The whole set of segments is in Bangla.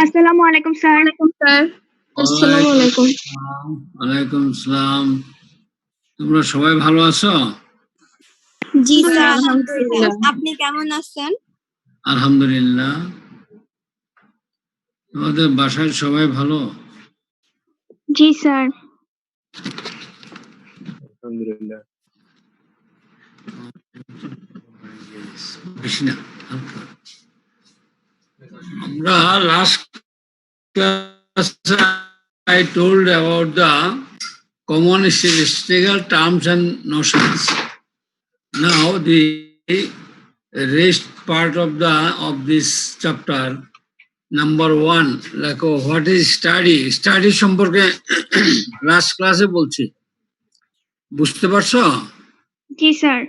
আসসালামু আলাইকুম স্যার। স্যার আসসালামু আলাইকুম। ওয়ালাইকুম আসসালাম। তোমরা সবাই ভালো আছো? জি স্যার আলহামদুলিল্লাহ। আপনি কেমন আছেন? আলহামদুলিল্লাহ। তোমাদের বাসায় সবাই ভালো? জি স্যার। আলহামদুলিল্লাহ। বেশি না, হালকা। আমরা last class I told about the common statistical terms and notions. Now the rest part of this chapter, number 1, লেখো what is study? Study সম্পর্কে লাস্ট ক্লাসে বলছি, বুঝতে পারছো? জি স্যার।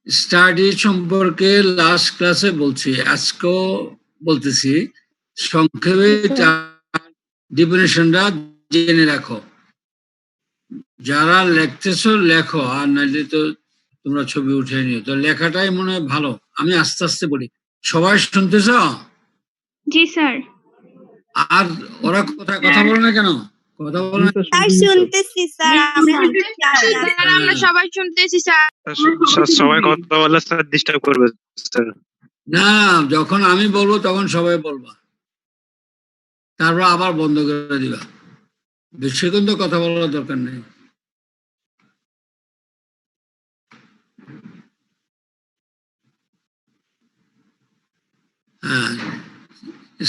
স্টাডি সম্পর্কে লাস্ট ক্লাসে বলছি, আজকেও বলতেছি। সংক্ষেপে ডেফিনিশনটা জেনে রাখো। যারা লিখতেছো লেখো, আর নাইলে তো তোমরা ছবি উঠে নিও। তো লেখাটাই মনে হয় ভালো। আমি আস্তে আস্তে বলি, সবাই শুনতেছ? জি স্যার। আর ওরা কথা বলে না কেন? কথা বলে না? স্যার শুনতেছি স্যার, আমরা সবাই শুনতেছি স্যার। সবাই কথা বলে স্যার ডিস্টার্ব করবে স্যার। না, যখন আমি বলবো তখন সবাই বলবা, তারপর আবার বন্ধ করে দিবা। বেশিক্ষণ তো কথা বলার দরকার নেই।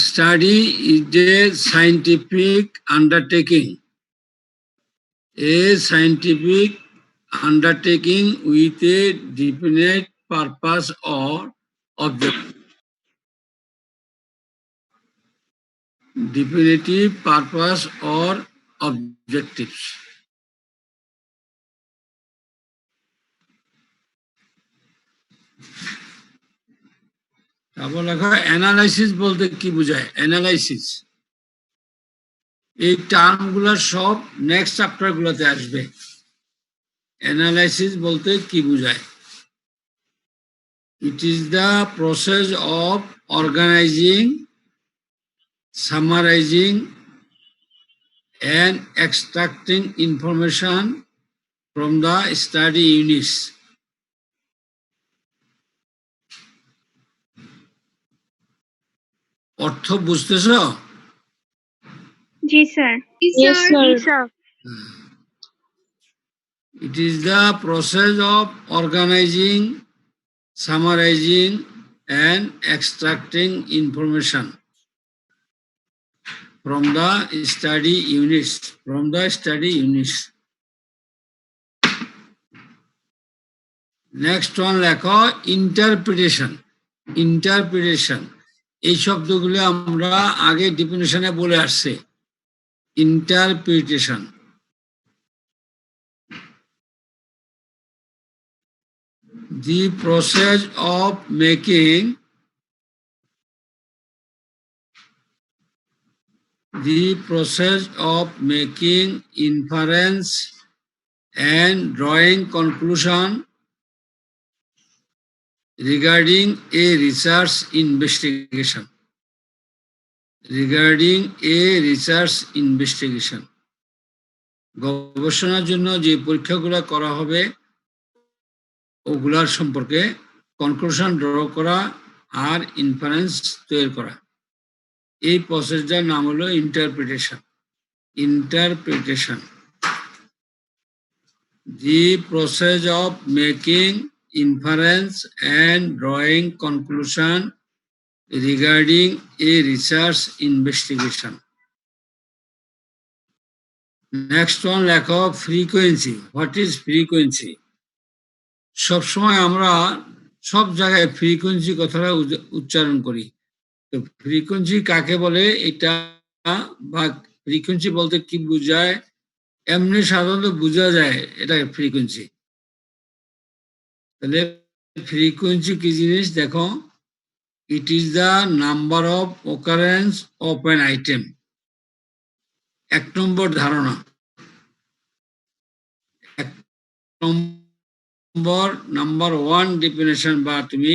Study is a scientific undertaking. A scientific undertaking with a definite purpose or objective. Definitive purpose or objectives. তারপর লেখা অ্যানালাইসিস বলতে কি বোঝায়? অ্যানালাইসিস এই টার্মগুলো সব নেক্সট চ্যাপ্টার গুলোতে আসবে। অ্যানালাইসিস বলতে কি বোঝায়? It is the process of organizing, summarizing, and extracting information from the study units. অর্থ বুঝতেছ? জি sir. Yes, sir. It is the process of organizing, summarizing, and extracting information from the study units. Next one লেখো ইন্টারপ্রিটেশন। এই শব্দগুলো আমরা আগে ডেফিনিশনে বলে আসছে। Interpretation, the process of making inference and drawing conclusion regarding a research investigation. গবেষণার জন্য যে পরীক্ষাগুলো করা হবে ওগুলার সম্পর্কে কনক্লুশন ড্র করা আর ইনফারেন্স তৈরি করা, এই প্রসেসটার নাম হলো interpretation. The process of making inference and drawing conclusion regarding a research investigation. Next one লেখো ফ্রিকোয়েন্সি। What is frequency? সবসময় আমরা সব জায়গায় ফ্রিকোয়েন্সি কথাটা উচ্চারণ করি। তো ফ্রিকোয়েন্সি কাকে বলে এটা, বা ফ্রিকোয়েন্সি বলতে কি বোঝায়, এমনি সাধারণত বোঝা যায় এটা ফ্রিকোয়েন্সি। তাহলে ফ্রিকোয়েন্সি কি জিনিস দেখো, ইট is the number of occurrence of an item. 1 নম্বর ধারণা, 1 নাম্বার 1 ডেফিনেশন বা তুমি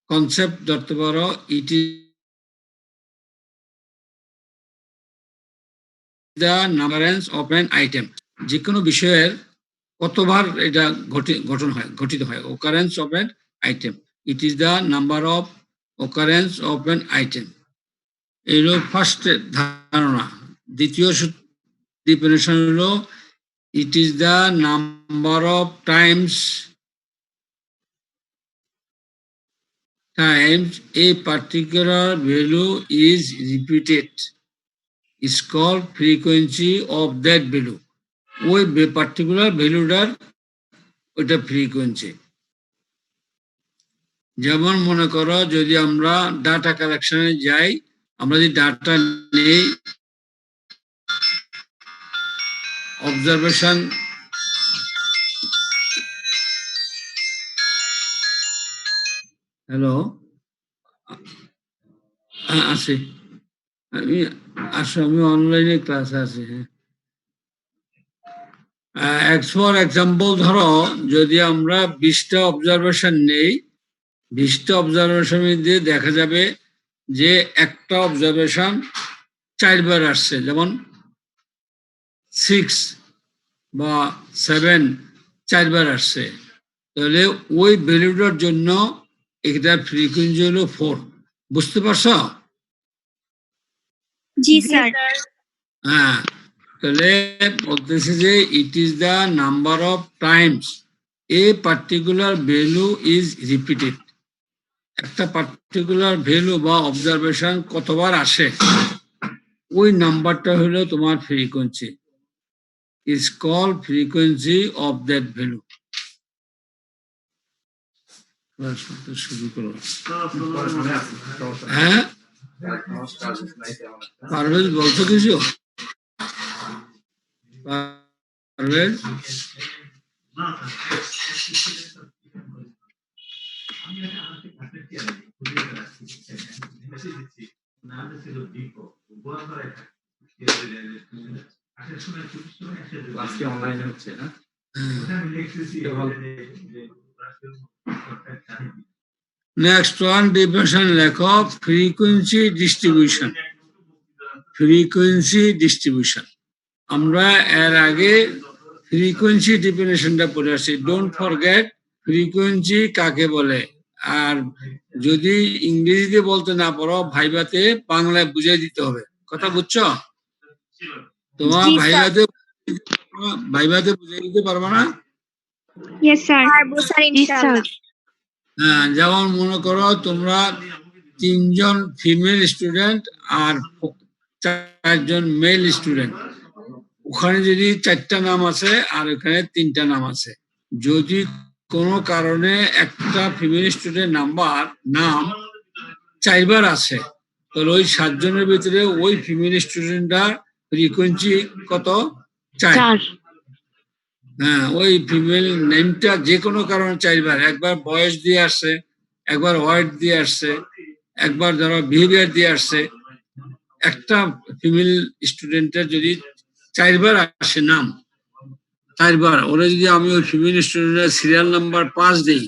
কনসেপ্ট ধরতে পারো, ইট ইজ দ্য নাম্বারেন্স অফ অ্যান আইটেম। যে কোনো বিষয়ের কতবার এটা গঠিত হয়, occurrence of an item. It is the number of occurrence of an item. এই হলো ফার্স্ট ধারণা। দ্বিতীয় ডিফিনিশন হলো it is the number of times a particular value is repeated is called frequency of that value. ওই পার্টিকুলার ভ্যালুটার ওইটা ফ্রিকোয়েন্সি। যেমন মনে করো যদি আমরা ডাটা কালেকশনে যাই, আমরা যদি ডাটা নেই, অবজারভেশন হ্যালো আছি, আমি অনলাইনে ক্লাসে আছি। হ্যাঁ, ফর এক্সাম্পল ধরো যদি আমরা 20টা অবজারভেশন নেই, 20টা অবজারভেশন দিয়ে দেখা যাবে যে একটা অবজারভেশন 4 বার আসছে, যেমন 6 বা 7 4 বার আসছে, তাহলে ওই ভ্যালুটার জন্য এটার ফ্রিকোয়েন্সি হলো 4। বুঝতে পারছো? জি স্যার। হ্যাঁ, তাহলে বলতেছে যে ইট is the number of Times a particular value is repeated. একটা পার্টিকুলার ভ্যালু বা অবজারভেশন কতবার আসে, ওই নাম্বারটা হলো তোমার frequency, is call frequency of that value. শুরু করো। হ্যাঁ, পারভেজ বলছো কিছু? পারভেজ অনলাইনে হচ্ছে না? নেক্সট ওয়ান ডিফিনিশন লেখো, ফ্রিকোয়েন্সি ডিস্ট্রিবিউশন। ফ্রিকোয়েন্সি ডিস্ট্রিবিউশন আমরা এর আগে ফ্রিকোয়েন্সি ডিফিনিশনটা পড়ে আসছি। ডোন্ট ফরগেট ফ্রিকোয়েন্সি কাকে বলে। আর যদি ইংরেজিতে বলতে না পারো, ভাইভাতে বাংলায় বুঝিয়ে দিতে হবে। কথা বুঝছো? তোমার ভাইভাতে বুঝিয়ে দিতে পারবো না? Yes sir. পারবো স্যার ইনশাআল্লাহ। হ্যাঁ, যেমন মনে করো তোমরা 3 জন ফিমেল স্টুডেন্ট আর 4 জন মেল স্টুডেন্ট, ওখানে যদি 4টা নাম আছে আর ওখানে 3টা নাম আছে, যদি কোনো কারণে একটা ফিমেল স্টুডেন্ট নাম 4 বার আছে, তাহলে ওই 7 জনের ভিতরে ওই ফিমেল স্টুডেন্টটার ফ্রিকোয়েন্সি কত? 4। হ্যাঁ, ওই ফিমেল নেমটা যে কোনো কারণে 4 বার, একবার বয়স দিয়ে আসছে, একবার ওয়ার্ড দিয়ে আসছে, একবার ধরো বিহেভিয়ার দিয়ে আসছে। একটা ফিমেল স্টুডেন্টের যদি 4 বার আসে নাম, 4 বার, ওরা যদি আমি ওই ফিমেল স্টুডেন্টের সিরিয়াল নাম্বার 5 দিই,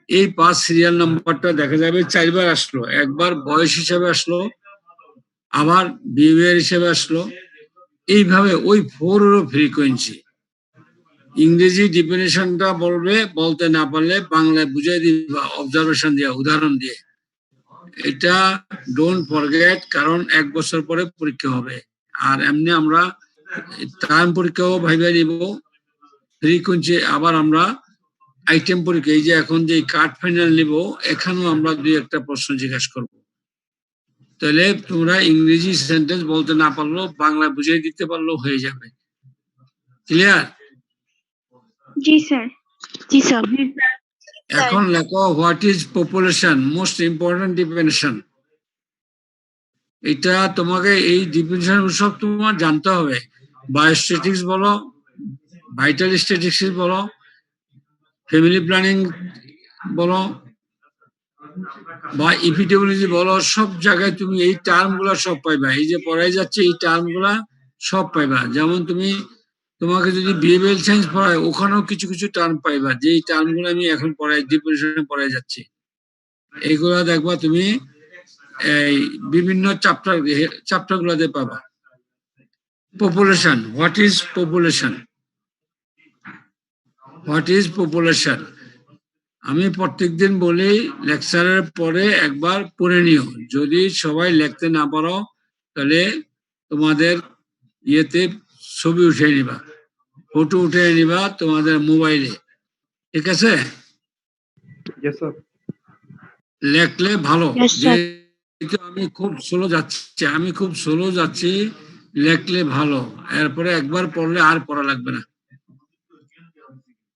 এই 5 সিরিয়াল নাম্বারটা দেখা যাবে 4 বার আসলো। একবার বয়স হিসেবে আসলো, আবার বিহেভিয়ার হিসেবে আসলো। এইভাবে ওই 4 এরও ফ্রিকোয়েন্সি। ইংরেজি ডিফিনিশনটা বলতে না পারলে বাংলায় বুঝিয়ে দিবা অবজারভেশন দিয়ে, উদাহরণ দিয়ে। এটা ডোন্ট ফরগেট, কারণ 1 বছর পরে পরীক্ষা হবে। আর এমনি আমরা টার্ম পরীক্ষাও ভাইবা নিব, ফ্রিকোয়েন্সি আবার আমরা আইটেম পরীক্ষা, এই যে এখন যে কার্ড ফাইনাল নিব, এখানেও আমরা 2-1টা প্রশ্ন জিজ্ঞাসা করব। তাহলে তোমরা ইংরেজি সেন্টেন্স বলতে না পারলেও বাংলা বুঝিয়ে দিতে পারলেও হয়ে যাবে। ক্লিয়ার? জি স্যার। জি স্যার। এখন লেখো, what is population, most important definition. এটা তোমাকে এই ডিফিনিশন সব তোমার জানতে হবে। বায়োস্ট্যাটিক্স বলো, ভাইটাল স্ট্যাটিক্স বলো, ফ্যামিলি প্ল্যানিং বলো বা ইপিডেমিওলজি বলো, সব জায়গায় তুমি এই টার্ম গুলা সব পাইবা। এই যে পড়াই যাচ্ছে এই টার্ম গুলা সব পাইবা। যেমন তোমাকে যদি বিহেভিয়ারাল সায়েন্স পড়ায়, ওখানেও কিছু কিছু টার্ম পাইবা, যে এই টার্ম গুলো আমি এখন পড়াই, ডিফিনিশনে পড়াই যাচ্ছি। এইগুলা দেখবা তুমি এই বিভিন্ন চ্যাপ্টার গুলাতে পাবা। Population. What is population? What is population? আমি প্রত্যেকদিন বলি লেকচারের পরে একবার পড়ে নিও, যদি সবাই লিখতে না পারো তাহলে তোমাদের ইয়েতে ছবি উঠে নিবা, ফটো উঠে নিবা তোমাদের মোবাইলে, ঠিক আছে? Yes, sir. লেখলে ভালো। Yes, sir. যেহেতু আমি খুব স্লো যাচ্ছি, লেখলে ভালো, এরপরে একবার পড়লে আর পড়া লাগবে না।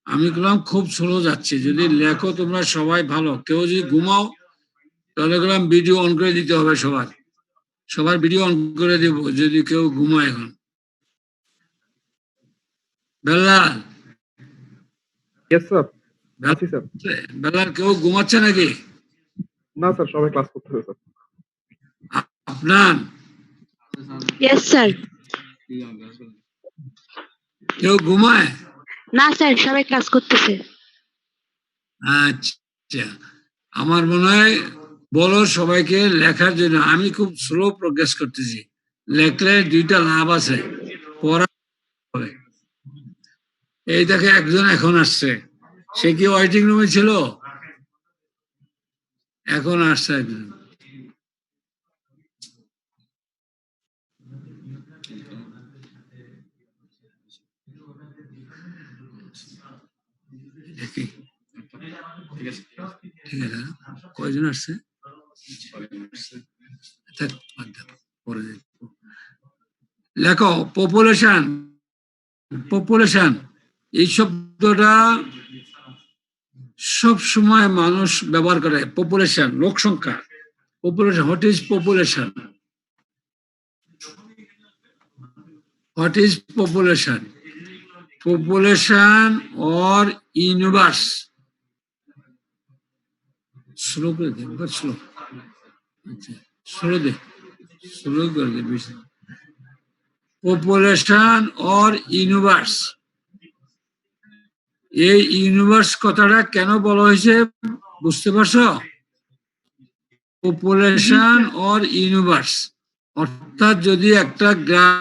আমি বললাম খুব স্লো যাচ্ছে, যদি লেখো তোমরা সবাই ভালো। কেউ যদি ঘুমাও তাহলে বললাম ভিডিও অন করে দিতে হবে, সবার ভিডিও অন করে দেব যদি কেউ ঘুমায়। এখন বেলাল, Yes, sir. আছি স্যার। বেলাল কেউ ঘুমাচ্ছে নাকি? না স্যার, সবাই ক্লাস করতেছে স্যার। আপনার ইয়েস স্যার। কেউ ঘুমায়? না স্যার, সবাই ক্লাস করতেছে। আচ্ছা, আমার মনে হয় বলো সবাইকে লেখার জন্য। আমি খুব স্লো প্রোগ্রেস করতেছি, লেখলে দুইটা লাভ আছে, পড়া হবে। এই দেখে একজন এখন আসছে, সে কি ওয়েটিং রুমে ছিল? এখন আসছে একজন। দেখি, ঠিক আছে, কয়জন আসছে? থাক, বাদ দাও, পরে দেখবো। লেখো পপুলেশন। পপুলেশন এই শব্দটা সব সময় মানুষ ব্যবহার করে। পপুলেশন লোক সংখ্যা। Population, what is population? What is population? Population or universe. Slow করে দে, স্লো, আচ্ছা স্লো দে, স্লো করে দে বেশি। পপুলেশন অর ইউনিভার্স, এই ইউনিভার্স কথাটা কেন বলা হয়েছে বুঝতে পারছো? পপুলেশন অর ইউনিভার্স অর্থাৎ যদি একটা গ্রাম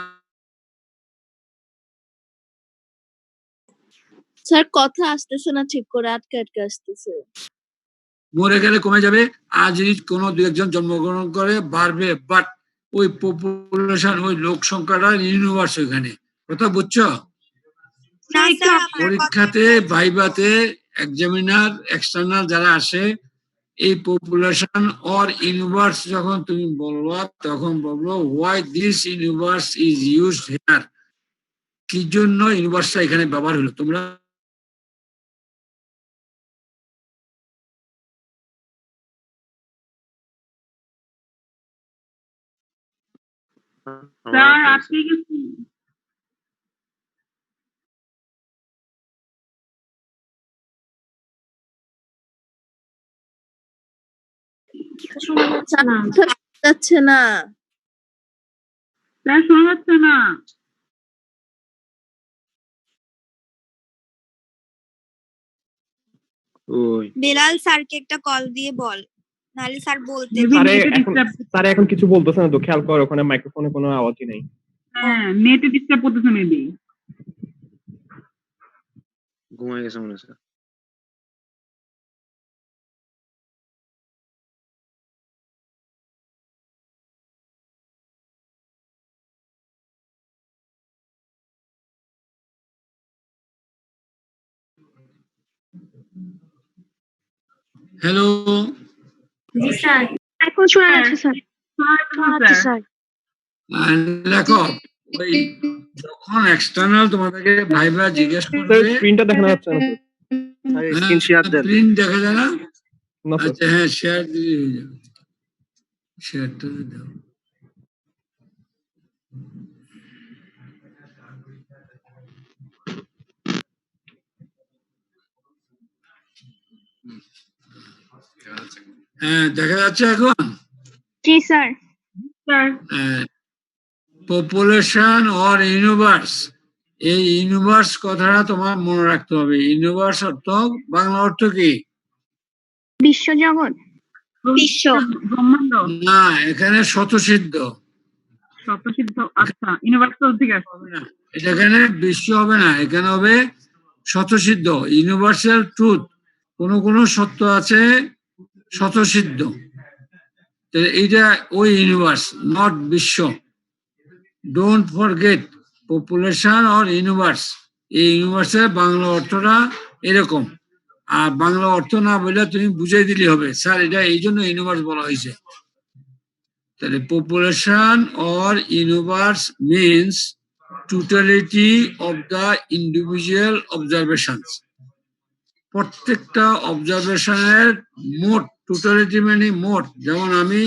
স্যার কথা আসতেছে না ঠিক করে, আটকে আটকে আসতেছে। মরে গেলে কমে যাবে, আর যদি কোনো দুই একজন জন্মগ্রহণ করে বাড়বে, বাট ওই পপুলেশন, ওই লোক সংখ্যাটা ইউনিভার্স ওইখানে। কথা বুঝছো? পরীক্ষাতে, ভাইভাতে, এক্সামিনার, এক্সটার্নাল যারা আসে, এই পপুলেশন অর ইউনিভার্স যখন তুমি বলবা তখন বলবো why this universe is used here, কি জন্য ইউনিভার্সটা এখানে ব্যবহার হলো। তোমরা স্যার আজকে গেছি। শোনা যাচ্ছে না। স্যার শোনা যাচ্ছে না। ওই বেলাল স্যারকে একটা কল দিয়ে বল, নাহলে স্যার বলতে Maybe স্যারে net এ এখন disturb, স্যারে এখন কিছু বলতেছে না তো, খেয়াল কর ওখানে মাইক্রোফোনে কোনো আওয়াজই নেই। হ্যাঁ নেটে ডিস্টার্ব করতেছে মেবি। ঘুমায় গেছে মনে হচ্ছে। হ্যালো, জি স্যার, এখন শোনা যাচ্ছে স্যার। স্যার লেখো ওই যখন এক্সটার্নাল তোমাদেরকে ভাইবা জিজ্ঞেস স্যার করবে, স্ক্রিনটা দেখানো যাচ্ছে না স্যার। স্ক্রিন শেয়ার দেন। প্রিন্ট দেখা যায় না? না স্যার। আচ্ছা হ্যাঁ, শেয়ার দিলে হয়ে যাবে, শেয়ারটা দাও। হ্যাঁ দেখা যাচ্ছে এখন? জি sir. Sir population or universe, এই ইউনিভার্স কথাটা তোমার মনে রাখতে হবে। ইউনিভার্স অর্থ, বাংলা অর্থ কি? বিশ্বজগৎ। বিশ্ব। ব্রহ্মাণ্ড। না, এখানে স্বতঃসিদ্ধ। স্বতঃসিদ্ধ, আচ্ছা ইউনিভার্সাল থেকে আসছে। হবে না, এটা এখানে বিশ্ব হবে না, এখানে হবে স্বতঃসিদ্ধ, ইউনিভার্সাল ট্রুথ। কোন কোন সত্য আছে স্বতঃসিদ্ধ, তাহলে এইটা ওই ইউনিভার্স, নট বিশ্ব। Don't forget population or universe, এই ইউনিভার্সের বাংলা অর্থটা এরকম। আর বাংলা অর্থ না বললে তুমি বুঝাই দিলে হবে, স্যার এটা এই জন্য ইউনিভার্স বলা হয়েছে। তাহলে population or universe means totality of the individual observations. প্রত্যেকটা অবজারভেশনের মোট, টোটালিটি মানে মোট। যেমন আমি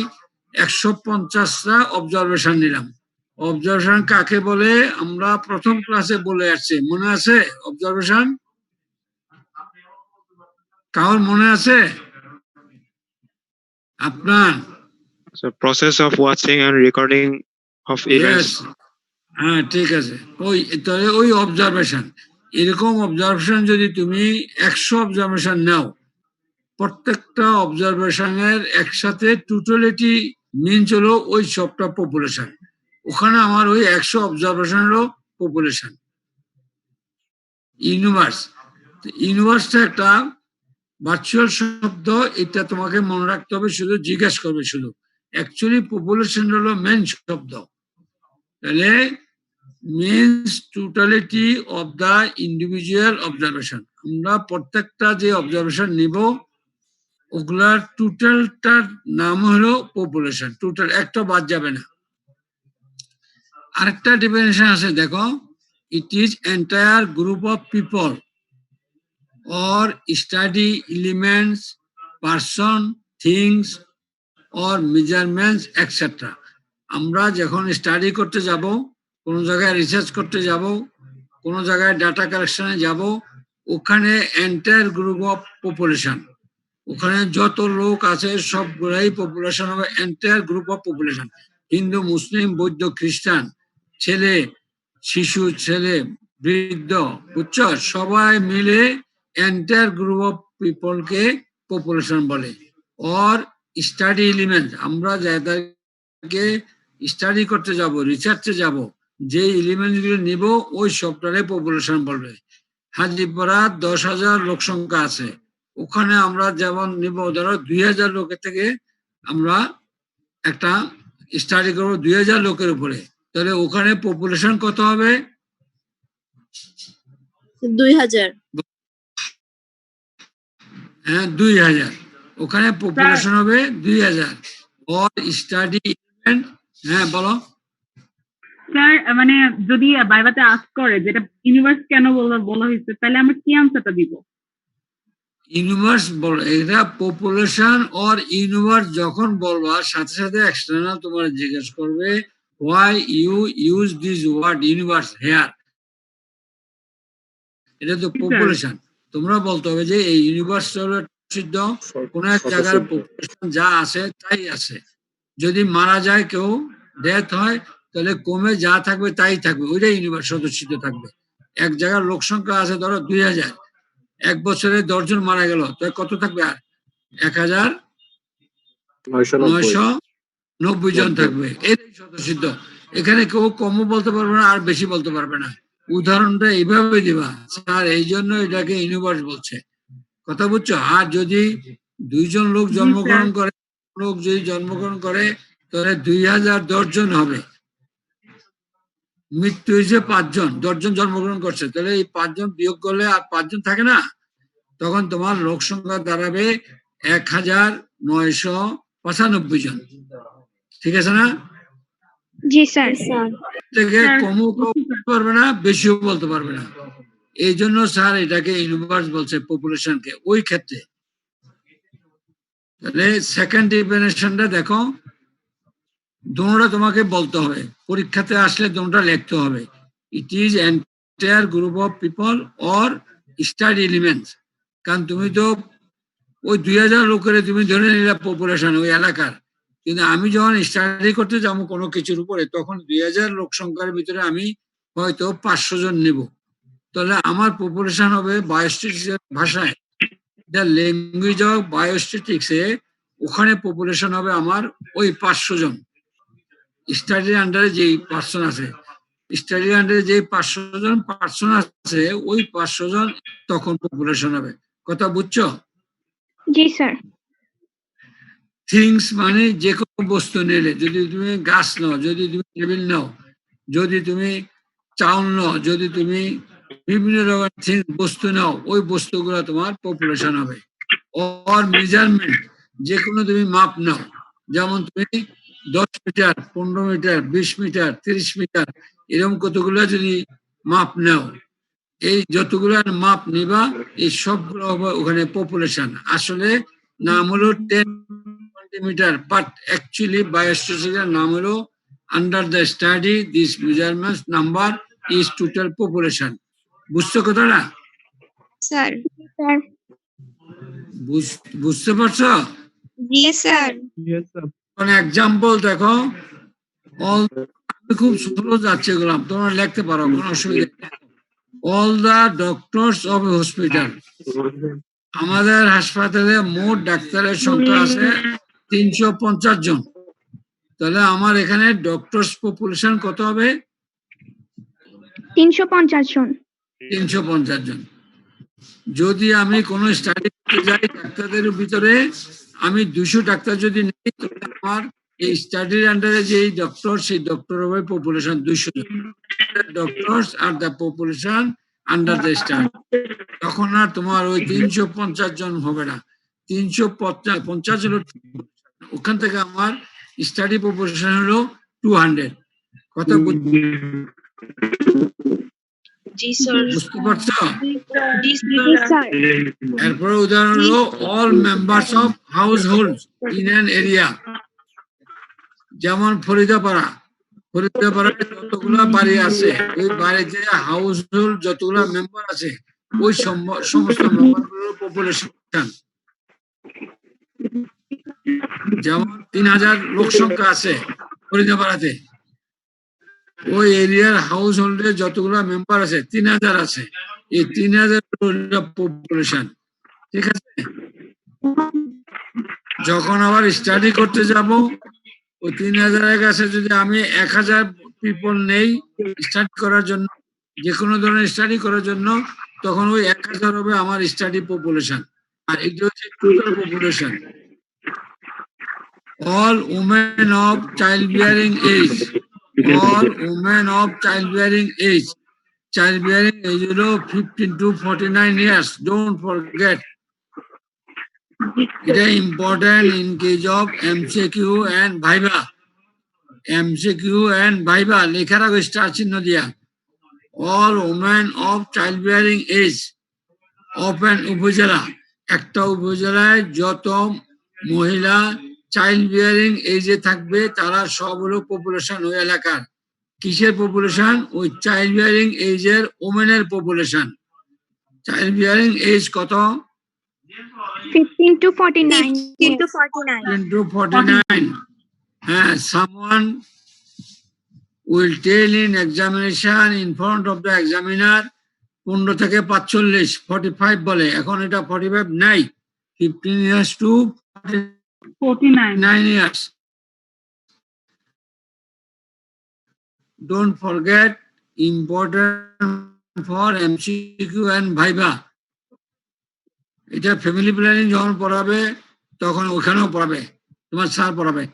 150টা অবজারভেশন নিলাম। অবজারভেশন কাকে বলে আমরা প্রথম ক্লাসে বলে আসছি, মনে আছে? অবজারভেশন কার মনে আছে? আপনার? So process of watching and recording of events. Yes. হ্যাঁ ঠিক আছে, ওই তাহলে ওই অবজারভেশন, এরকম অবজারভেশন যদি তুমি 100 অবজারভেশন নাও, প্রত্যেকটা অবজারভেশনের একসাথে টোটালিটি মিনস হলো ওই সবটা পপুলেশন। ওখানে আমার ওই 100 অবজারভেশনেরও পপুলেশন। ইউনিভার্স, ইউনিভার্সটা একটা ভার্চুয়াল শব্দ, এটা তোমাকে মনে রাখতে হবে, শুধু জিজ্ঞাসা করবে শুধু। অ্যাকচুয়ালি পপুলেশন হলো মেন শব্দ। তাহলে means totality of the individual observation. আমরা প্রত্যেকটা যে অবজারভেশন নিব ওগুলার টোটালটার নাম হলো পপুলেশন। টোটাল একটা বাদ যাবে না। আরেকটা ডেফিনেশন আছে দেখো, it is entire group of people or study elements, person, things or measurements etc. আমরা যখন স্টাডি করতে যাব, কোন জায়গায় রিসার্চ করতে যাব, কোন জায়গায় ডাটা কালেকশনে যাব, ওখানে এন্টায়ার গ্রুপ অফ পপুলেশন, ওখানে যত লোক আছে সবগুলাই পপুলেশন হবে, এন্টায়ার গ্রুপ অফ পপুলেশন। হিন্দু, মুসলিম, বৌদ্ধ, খ্রিস্টান, ছেলে, শিশু, ছেলে, বৃদ্ধ, বুঝছো, সবাই মিলে এন্টায়ার গ্রুপ অফ পিপলকে পপুলেশন বলে। অর স্টাডি এলিমেন্ট, আমরা যাদেরকে স্টাডি করতে যাব, রিসার্চে যাব, যে এলিমেন্ট গুলো নিব ওই সবটারে পপুলেশন বলবে। হাজিপাড়া 10,000 লোক সংখ্যা আছে, ওখানে আমরা যেমন নিব, ধরো 2,000 লোকের থেকে আমরা একটা স্টাডি করবো 2,000 লোকের উপরে, তাহলে ওখানে পপুলেশন কত হবে? 2000। হ্যাঁ 2,000, ওখানে পপুলেশন হবে 2,000। অর স্টাডি ইভেন্ট, হ্যাঁ বলো। স্যার মানে যদি বাইবাতে আস্ক করে যেটা ইউনিভার্স কেন বলা হয়েছে, তাহলে আমরা কি আনসারটা দিব? ইউনিভার্স বল, এটা পপুলেশন অর ইউনিভার্স যখন বলবা সাথে সাথে এক্সটার্নাল তোমার জিজ্ঞেস করবে why you use this word universe here. এটা তো পপুলেশন, তোমরা বলতে হবে যে এই ইউনিভার্স হলো সিদ্ধ, কোন এক জায়গার পপুলেশন যা আছে তাই আছে। যদি মারা যায় কেউ, ডেথ হয়, তাহলে কমে যা থাকবে তাই থাকবে, ওইটাই ইউনিভার্স সদস্যিত থাকবে। এক জায়গার লোক সংখ্যা আছে ধরো 2,000, 1 বছরে 10 জন মারা গেল, তো কত থাকবে? আর 1,990 জন থাকবে, এটাই সদস্যিত। এখানে কেউ কমও বলতে পারবে না আর বেশি বলতে পারবে না। উদাহরণটা এইভাবে দিবা, স্যার এই জন্য এটাকে ইউনিভার্স বলছে, কথা বুঝছো? আর যদি 2 জন লোক জন্মগ্রহণ করে, লোক যদি জন্মগ্রহণ করে তাহলে 2,010 জন হবে। মৃত্যু হয়েছে 5 জন, 10 জন জন্মগ্রহণ করছে, তাহলে এই 5 জন বিয়োগ করলে আর 5 জন থাকে না, তখন তোমার লোক সংখ্যা দাঁড়াবে 1,995 জন। ঠিক আছে না? জি স্যার। থেকে কমও বলতে পারবে না, বেশিও বলতে পারবে না। এই জন্য স্যার এটাকে ইউনিভার্স বলছে পপুলেশনকে ওই ক্ষেত্রে। তাহলে সেকেন্ড ডেফিনেশনটা দেখো, দোনোটা তোমাকে বলতে হবে, পরীক্ষাতে আসলে দোনোটা লিখতে হবে। It is entire group of people or study elements. কারণ তুমি তো ওই 2,000 লোকের তুমি ধরে নিলে পপুলেশন ওই এলাকার, কিন্তু আমি যখন স্টাডি করতে যাবো কোনো কিছুর উপরে, তখন 2,000 লোক সংখ্যার ভিতরে আমি হয়তো 500 জন নিব, তাহলে আমার পপুলেশন হবে বায়োস্ট্যাটিক্স ভাষায়, দ্য ল্যাঙ্গুয়েজ অফ বায়োস্ট্যাটিক্স এ, ওখানে পপুলেশন হবে আমার ওই 500 জন। স্টাডির আন্ডারে যেই পার্সন আছে, স্টাডির আন্ডারে যে 500 জন পার্সন আছে, ওই 500 জন তখন পপুলেশন হবে। কথা বুঝছো? জি স্যার। থিংস মানে যে কোনো বস্তু নিলে, যদি তুমি গাছ নাও, যদি তুমি টেবিল নাও, যদি তুমি চাউল নাও, যদি তুমি বিভিন্ন রকমের বস্তু নাও, ওই বস্তুগুলো তোমার পপুলেশন হবে। অর মেজারমেন্ট, যে কোনো তুমি মাপ নাও, যেমন তুমি 10 মিটার, 15 মিটার, 20 মিটার, 30 মিটার, এরকম কতগুলো যদি মাপ নাও, এই যতগুলো মাপ নিবা এই সবগুলো হবে ওখানে পপুলেশন। আসলে নাম হলো 10 সেন্টিমিটার, বাট অ্যাকচুয়ালি বায়োস্ট্যাটিস্টিক্সের নাম হলো under the study this measurements number is total population. বুঝছো কথাটা? স্যার। স্যার। বুঝতে পারছো? জি স্যার। মানে এক্সাম্পল দেখো, অল, আমি খুব স্লো যাচ্ছে এগুলো, তোমরা লিখতে পারো, কোনো অসুবিধা নেই। All the doctors of hospital, আমাদের হাসপাতালে মোট ডাক্তারের সংখ্যা আছে 350 জন। তাহলে আমার এখানে ডক্টরস পপুলেশন কত হবে? 350 জন। 350 জন। যদি আমি কোনো স্টাডি করতে যাই ডাক্তারদের ভিতরে, আমি 200 ডাক্তার যদি নিই, তাহলে আমার এই স্টাডির আন্ডারে যে ডক্টর, সেই ডক্টর হবে পপুলেশন 200 জন। Doctors are the population under the study. তখন আর তোমার ওই 350 জন হবে না, 350 হলো, ওখান থেকে আমার স্টাডি পপুলেশন হলো 200। কথা জি স্যার। বুঝতে পারছো? জি জি স্যার। এরপরে উদাহরণ হলো all members of house hold in an area. যেমন ফরিদাপাড়া, ফরিদাপাড়ায় যতগুলো বাড়ি আছে, ওই বাড়িতে হাউস হোল্ড যতগুলো মেম্বার আছে, ওই সমস্ত মেম্বারগুলোর পপুলেশন। যেমন 3000 লোক সংখ্যা আছে ফরিদাপাড়াতে, ওই এরিয়ার হাউস হোল্ডে যতগুলো মেম্বার আছে 3000 আছে, এই 3000 পপুলেশন। ঠিক আছে? যখন আবার স্টাডি করতে যাব, ওই 3000-এর কাছে যদি আমি 1000 পিপল নেই স্টাডি করার জন্য, যে কোনো ধরনের স্টাডি করার জন্য, তখন ওই 1000 হবে আমার স্টাডি পপুলেশন। আর এটা হচ্ছে total population. All women of child bearing age, all women of childbearing age. Childbearing age হলো 15 to 49 years. Don't forget. এটা important in case of MCQ and Viva. MCQ and Viva লেখার আগে স্টার চিহ্ন দিয়া। All women of childbearing age of an উপজেলা, একটা উপজেলায় যত মহিলা চাইল্ড বিয়ারিং এজে থাকবে তারা সব হলো পপুলেশন ওই এলাকার। কিসের পপুলেশন? ওই চাইল্ড বিয়ারিং এজের ওমেনের পপুলেশন। চাইল্ড বিয়ারিং এজ কত? 15 to 49. 15 to 49. 15 to 49. হ্যাঁ, someone will tell in examination in front of the examiner 15 থেকে 45, 45 বলে, এখন এটা 45 নাই, 15 years to 49 years. Don't forget, important for MCQ and Viva. এটা ফ্যামিলি প্ল্যানিং যখন পড়াবে তখন ওখানেও পড়াবে, তোমার স্যার পড়াবে।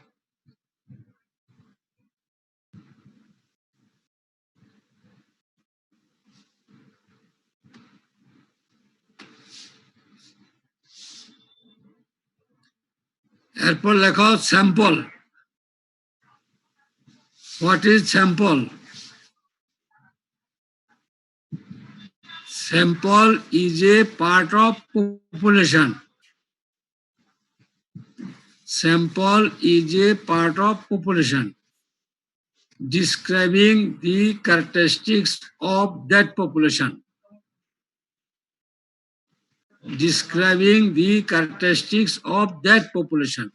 এরপর লেখো sample. What is sample? Sample is a part of population. Sample is a part of population describing the characteristics of that population. Describing the characteristics of that population.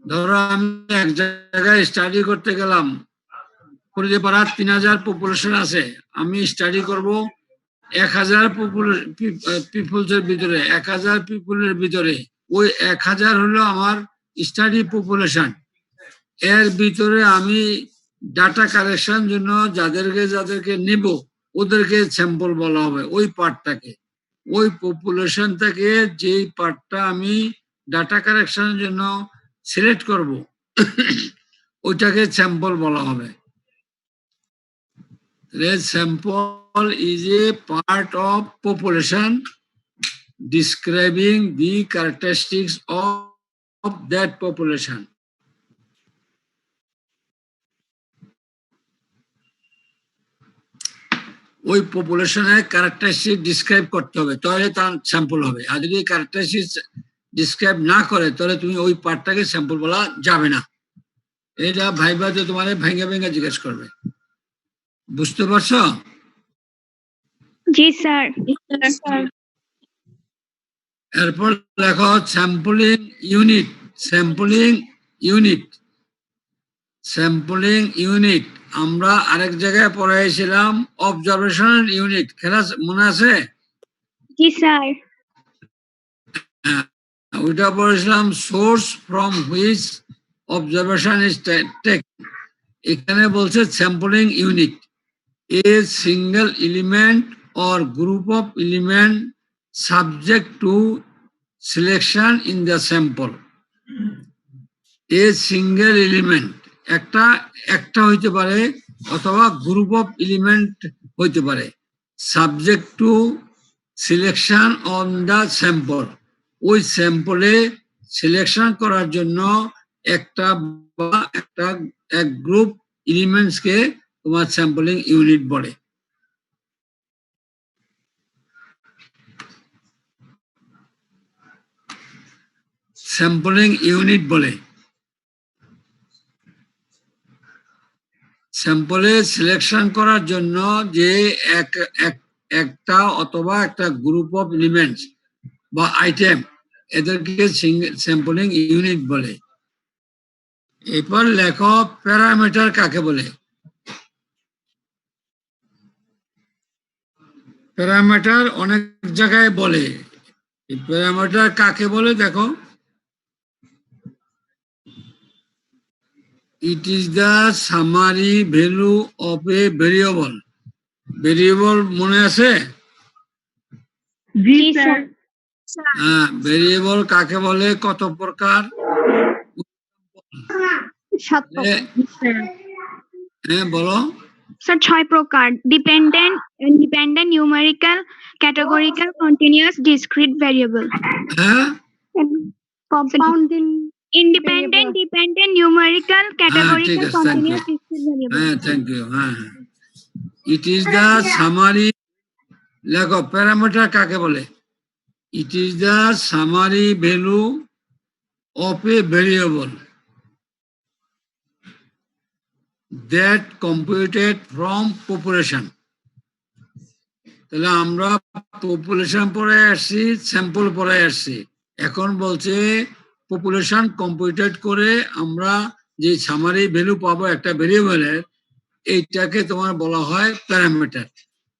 ধরো আমি এক জায়গায় স্টাডি করতে গেলাম, ফরিদাপাড়ার 3000 পপুলেশন আছে, আমি স্টাডি করব 1000 পিপলসের ভিতরে, 1000 পিপলের ভিতরে ওই 1000 হলো আমার স্টাডি পপুলেশন। এর ভিতরে আমি ডাটা কালেকশন জন্য যাদেরকে নেব ওদেরকে স্যাম্পল বলা হবে, ওই পার্টটাকে, ওই পপুলেশন থেকে যেই পার্টটা আমি ডাটা কালেকশনের জন্য সিলেক্ট করব ওইটাকে স্যাম্পল বলা হবে। Sample is a part of population describing the characteristics of that population. ওই পপুলেশনের ক্যারেক্টারিস্টিক ডিসক্রাইব করতে হবে, তাহলে তার স্যাম্পল হবে। আর যদি ক্যারেক্টারিস্টিক ডিসক্রাইব না করে তাহলে তুমি ওই পার্টটাকে স্যাম্পল বলা যাবে না। এটা ভাইবা যে তোমার ভেঙে ভেঙে জিজ্ঞেস করবে, বুঝতে পারছো? জি স্যার। এরপর লেখো স্যাম্পলিং ইউনিট। স্যাম্পলিং ইউনিট আমরা আরেক জায়গায় পড়াইছিলাম অবজারভেশনাল ইউনিট, খেলা মনে আছে? জি স্যার। ওইটা পড়েছিলাম source from which observation is taken. এখানে বলছে sampling unit a single element or group of element subject to selection in the sample. A single element একটা হইতে পারে অথবা গ্রুপ অফ এলিমেন্ট হইতে পারে, subject to selection on the sample. ওই স্যাম্পলে সিলেকশন করার জন্য এক গ্রুপ এলিমেন্টসকে তোমার স্যাম্পলিং ইউনিট বলে। স্যাম্পলিং ইউনিট বলে স্যাম্পলে সিলেকশন করার জন্য যে একটা অথবা একটা গ্রুপ অফ এলিমেন্টস বা আইটেম, এদেরকে স্যাম্পলিং ইউনিট বলে। এরপর লেখো প্যারামিটার কাকে বলে। প্যারামিটার অনেক জায়গায় বলে, প্যারামিটার কাকে বলে দেখো, it is the summary value of a variable. Variable মনে আছে? জি স্যার। হ্যাঁ, ভেরিয়েবল কাকে বলে, কত প্রকার? হ্যাঁ বলো স্যার 6 প্রকার। Dependent, independent, numerical, categorical, continuous, discrete variable. হ্যাঁ, compounding, independent, dependent, numerical, categorical, continuous, discrete variable. হ্যাঁ থ্যাংক ইউ। হ্যাঁ, ইট ইজ দ্য সামারি। লেখো প্যারামিটার কাকে বলে। It is the summary value of a variable that computed from population. তাহলে আমরা পপুলেশন পড়ে আসছি, স্যাম্পল পড়ে আসছি, এখন বলছে পপুলেশন কম্পিউটেড করে আমরা যে সামারি ভ্যালু পাবো একটা ভেরিয়েবলের, এইটাকে তোমার বলা হয় parameter.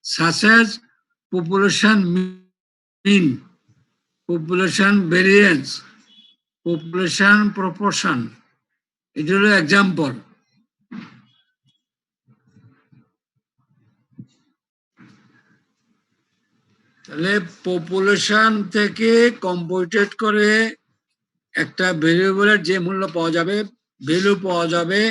such as population mean, population variance, population proportion। এটা হলো এক্সাম্পল। তাহলে পপুলেশন থেকে কম্পিউটেড করে একটা ভেরিয়েবলের যে মূল্য পাওয়া যাবে, ভ্যালু পাওয়া যাবে,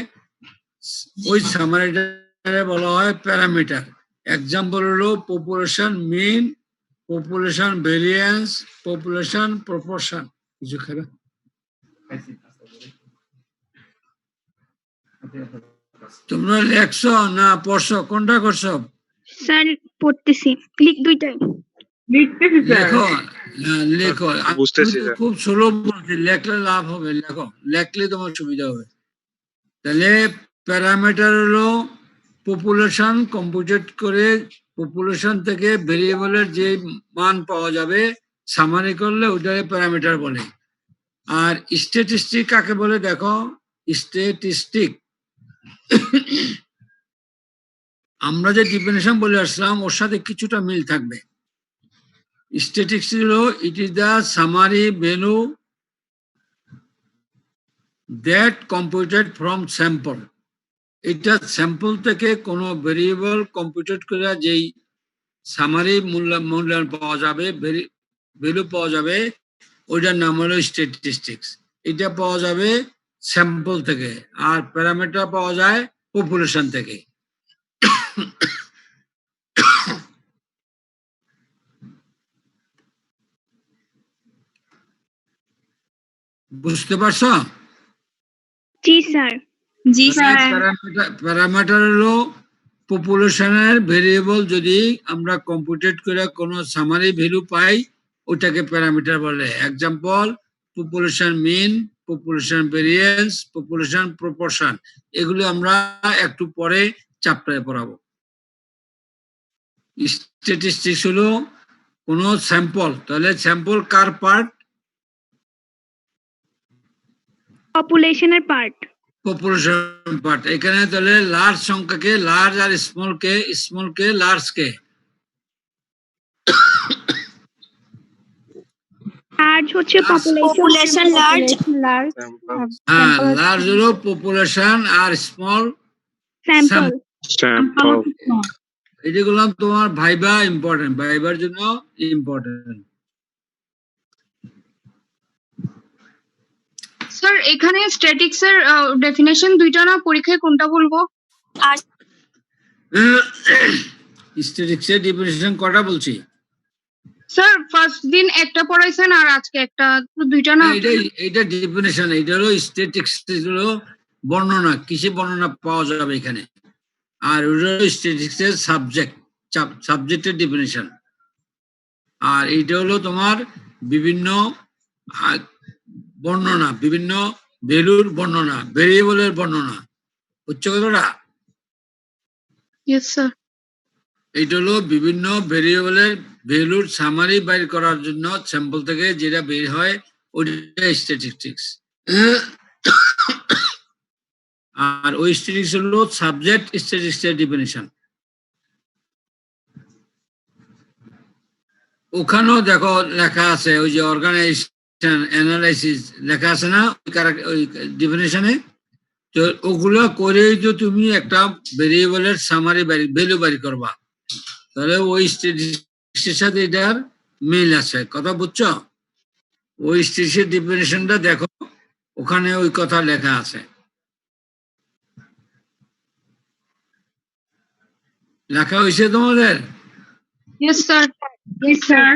ওই সামারিটারে বলা হয় প্যারামিটার। এক্সাম্পল হলো পপুলেশন মিন, পপুলেশন ভেরিয়েন্স, পপুলেশন প্রপোর্শন। কিছু খাবে? তোমরা লেখছো না পড়ছো, কোনটা করছো? স্যার পড়তেছি, দুইটাই লিখতেছি স্যার। লেখো, লেখো। বুঝতেছি স্যার। খুব স্লো বলছি, লেখলে লাভ হবে, লেখো, লেখলে তোমার সুবিধা হবে। তাহলে প্যারামিটার হলো পপুলেশন কম্পিউটেড করে পপুলেশন থেকে ভেরিয়েবলের যে মান পাওয়া যাবে সামারি করলে ওটাকে প্যারামিটার বলে। আর স্ট্যাটিস্টিক কাকে বলে দেখো, স্ট্যাটিস্টিক আমরা যে ডিফিনিশন বলে আসলাম ওর সাথে কিছুটা মিল থাকবে। স্ট্যাটিস্টিক্স হলো it is the summary value that computed from sample. এটা স্যাম্পল থেকে কোনো ভেরিয়েবল কম্পিউটেড করে যেই সামারি মূল্যায়ন পাওয়া যাবে, ভ্যালু পাওয়া যাবে, ওইটার নাম হলো স্ট্যাটিস্টিক্স। এটা পাওয়া যাবে স্যাম্পল থেকে, আর প্যারামিটার পাওয়া যায় পপুলেশন থেকে। বুঝতে পারছো? জি স্যার। জি স্যার। প্যারামিটার হলো পপুলেশনের ভেরিয়েবল। যদি আমরা কম্পিউটেড করে কোনো সামারি ভ্যালু পাই, ওটাকে প্যারামিটার বলে। এক্সাম্পল, পপুলেশন মিন, পপুলেশন ভেরিয়েন্স, পপুলেশন প্রপোর্শন। এগুলো আমরা একটু পরে চ্যাপ্টারে পড়াবো। স্ট্যাটিস্টিক্স হলো কোন স্যাম্পল, তাহলে স্যাম্পল কার পার্ট? পপুলেশনের পার্ট। Population part. এখানে তাহলে লার্জ সংখ্যাকে লার্জ আর স্মল কে লার্জ কে? লার্জ হচ্ছে পপুলেশন লার্জ। হ্যাঁ, লার্জ হলো পপুলেশন আর স্মল স্যাম্পল। স্যাম্পল। এগুলো তোমার ভাইবা ইম্পর্টেন্ট, ভাইবার জন্য ইম্পর্টেন্ট। স্যার এখানে স্ট্যাটিক্স এর ডেফিনেশন দুইটা না, পরীক্ষায় কোনটা বলবো? আর স্ট্যাটিক্স এর ডেফিনিশন কটা বলছি? স্যার ফার্স্ট দিন একটা পড়াইছেন আর আজকে একটা, দুইটা না? এইটা ডেফিনিশন। এইটা হলো স্ট্যাটিক্স হলো বর্ণনা, কিসে বর্ণনা পাওয়া যাবে এখানে। আর ওটা হলো স্ট্যাটিক্স এর সাবজেক্টের ডেফিনিশন। আর এইটা হলো তোমার বিভিন্ন বর্ণনা, বিভিন্ন ভ্যালুর বর্ণনা, ভেরিয়েবলের বর্ণনা। বুঝছো কথাটা? Yes sir. এইটা হলো বিভিন্ন ভেরিয়েবলের ভ্যালুর সামারি বাইর করার জন্য স্যাম্পল থেকে যেটা বের হয় ওইটা স্ট্যাটিস্টিক্স। আর ওই স্ট্যাটিস্টিক্স হলো সাবজেক্ট স্ট্যাটিস্টিক্সের ডেফিনিশন। ওখানেও দেখো লেখা আছে, ওই যে অর্গানাইজেশন অ্যানালাইসিস লেখা আছে না ওই ডেফিনিশনে। তো ওগুলো করেই তো তুমি একটা ভেরিয়েবলের সামারি ভ্যালু বাড়ি করবা, তাহলে ওই স্ট্যাটিস্টিক্সের সাথে এটার মিল আছে। কথা বুঝছো? ওই স্ট্যাটিস্টিক্সের ডেফিনিশনটা দেখো, ওখানে ওই কথা লেখা আছে। লেখা হয়েছে তোমাদের? Yes sir. Yes, sir.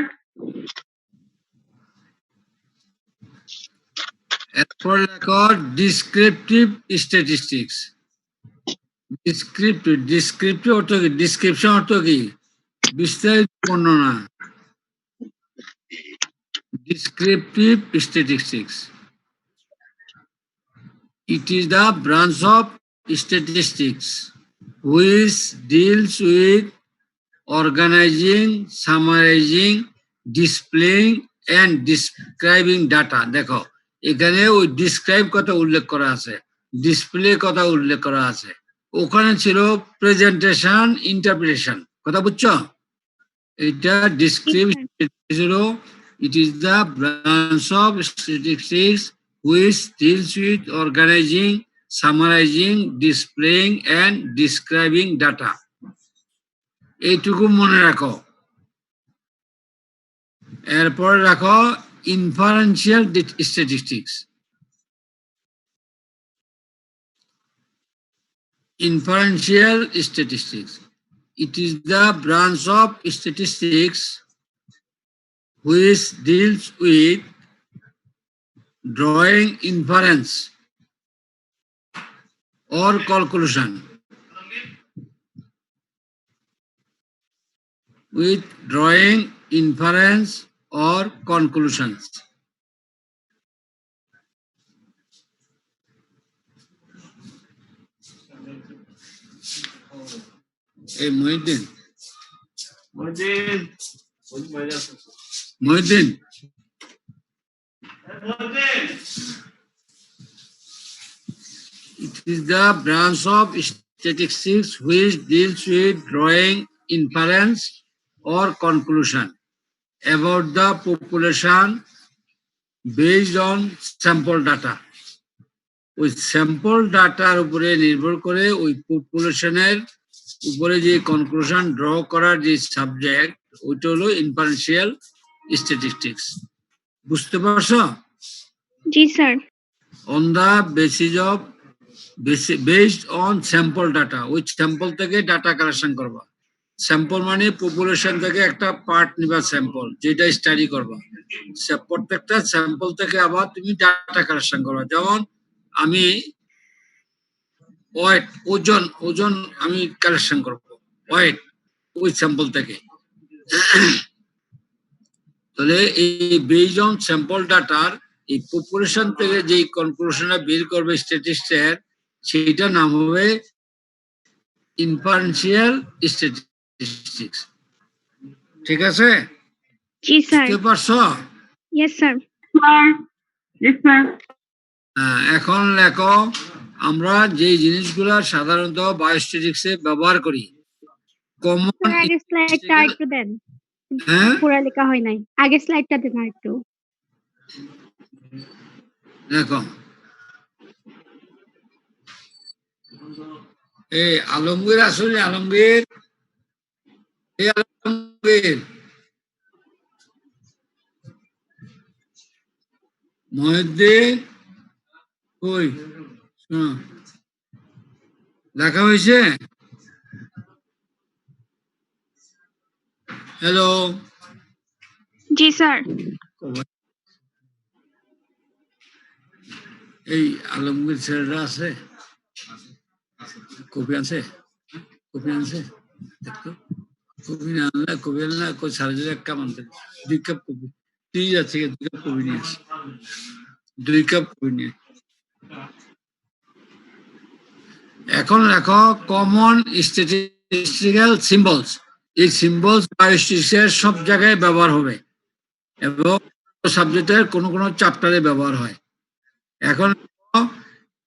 এরপর লেখো ডিসক্রিপটিভ স্ট্যাটিস্টিক্স। ডিসক্রিপটিভ অর্থ কি? ডিসক্রিপশন অর্থ কি? বিস্তারিত বর্ণনা। Descriptive statistics. It is the branch of statistics which deals with organizing, summarizing, displaying and describing data. দেখো এখানে ওই ডিসক্রাইব কথা উল্লেখ করা আছে, ডিসপ্লে কথা উল্লেখ করা আছে। ওখানে ছিল প্রেজেন্টেশন, ইন্টারপ্রিটেশন। কথা বুঝছো? এটা ডিসক্রিপটিভ হলো it is the branch of statistics which deals with organizing, summarizing, displaying and describing data. এইটুকু মনে রাখো। এরপর রাখো inferential statistics. Inferential statistics. It is the branch of statistics which deals with drawing inference or conclusion. With drawing inference or conclusions. Hey, Mohideen. Mohideen. It is the branch of statistics which deals with drawing inference or conclusion about the population based on sample data. ওই স্যাম্পল ডাটার উপরে নির্ভর করে ওই পপুলেশনের উপরে যে কনক্লুশন ড্র করার যে সাবজেক্ট ওইটা হলো ইনফারেন্সিয়াল স্ট্যাটিস্টিক্স। বুঝতে পারছো? জি sir. On the basis of based on sample data, ওই স্যাম্পল থেকে ডাটা কালেকশন করবা। স্যাম্পল মানে পপুলেশন থেকে একটা পার্ট নিবা স্যাম্পল, যেটা স্টাডি করবা। প্রত্যেকটা স্যাম্পল থেকে আবার তুমি ডাটা কালেকশন করবা। যেমন আমি ওয়েট, ওজন ওজন আমি কালেকশন করব ওয়েট ওই স্যাম্পল থেকে। তাহলে এই বেসড অন স্যাম্পল ডাটার এই পপুলেশন থেকে যে কনক্লুশনটা বের করবে স্ট্যাটিস্টিক্সের, সেইটার নাম হবে ইনফারেন্সিয়াল স্ট্যাটিস্টিক্স। ঠিক আছে? জি স্যার। বুঝতে পারছো? Yes sir. Yes, sir. এখন লেখো আমরা যে জিনিসগুলা সাধারণত বায়োস্ট্যাটিক্সে ব্যবহার করি। কমন স্যার আগের স্লাইডটা একটু দেন। হ্যাঁ পুরো লেখা হয় নাই, আগের স্লাইডটা দেন আর একটু। দেখো, এই আলমগীর আসলে আলমগীর, এই আলমগীর মহিউদ্দিন কই শোনো, দেখা হয়েছে? হ্যালো, জি স্যার। এই আলমগীর ছেলেরা আছে? কপি আছে? কপি আনছে? দেখতো কপি না আনলে, কপি আনলে কই সার্জারি এক কাপ আনতে, 2 কাপ কপি। ঠিক আছে, 2 কাপ কপি নিয়ে আসি, 2 কাপ কপি নিয়ে। এখন লেখো কমন স্ট্যাটিস্টিক্যাল সিম্বলস। এই সিম্বলস বায়োস্ট্যাটিক্সের সব জায়গায় ব্যবহার হবে এবং সাবজেক্টের কোনো কোনো চ্যাপ্টারে ব্যবহার হয়। এখন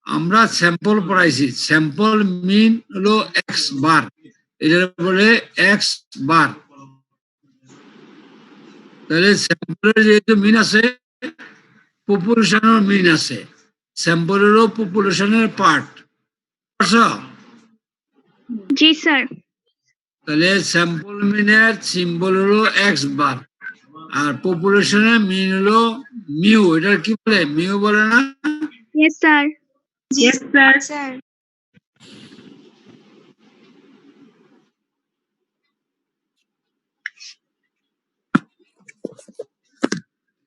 আমরা স্যাম্পল পড়াইছি, স্যাম্পল মিন হলো এক্স বার, এটা বলে এক্স বার। তাহলে স্যাম্পলের যেহেতু মিন আছে, পপুলেশনের মিন আছে, স্যাম্পলেরও পপুলেশনের পার্ট। জি স্যার। তাহলে স্যাম্পল মিনের সিম্বল হলো এক্স বার, আর পপুলেশনের মিন হলো মিউ। এটা কি বলে? মিউ বলে না? Yes sir. Yes, sir. Sir.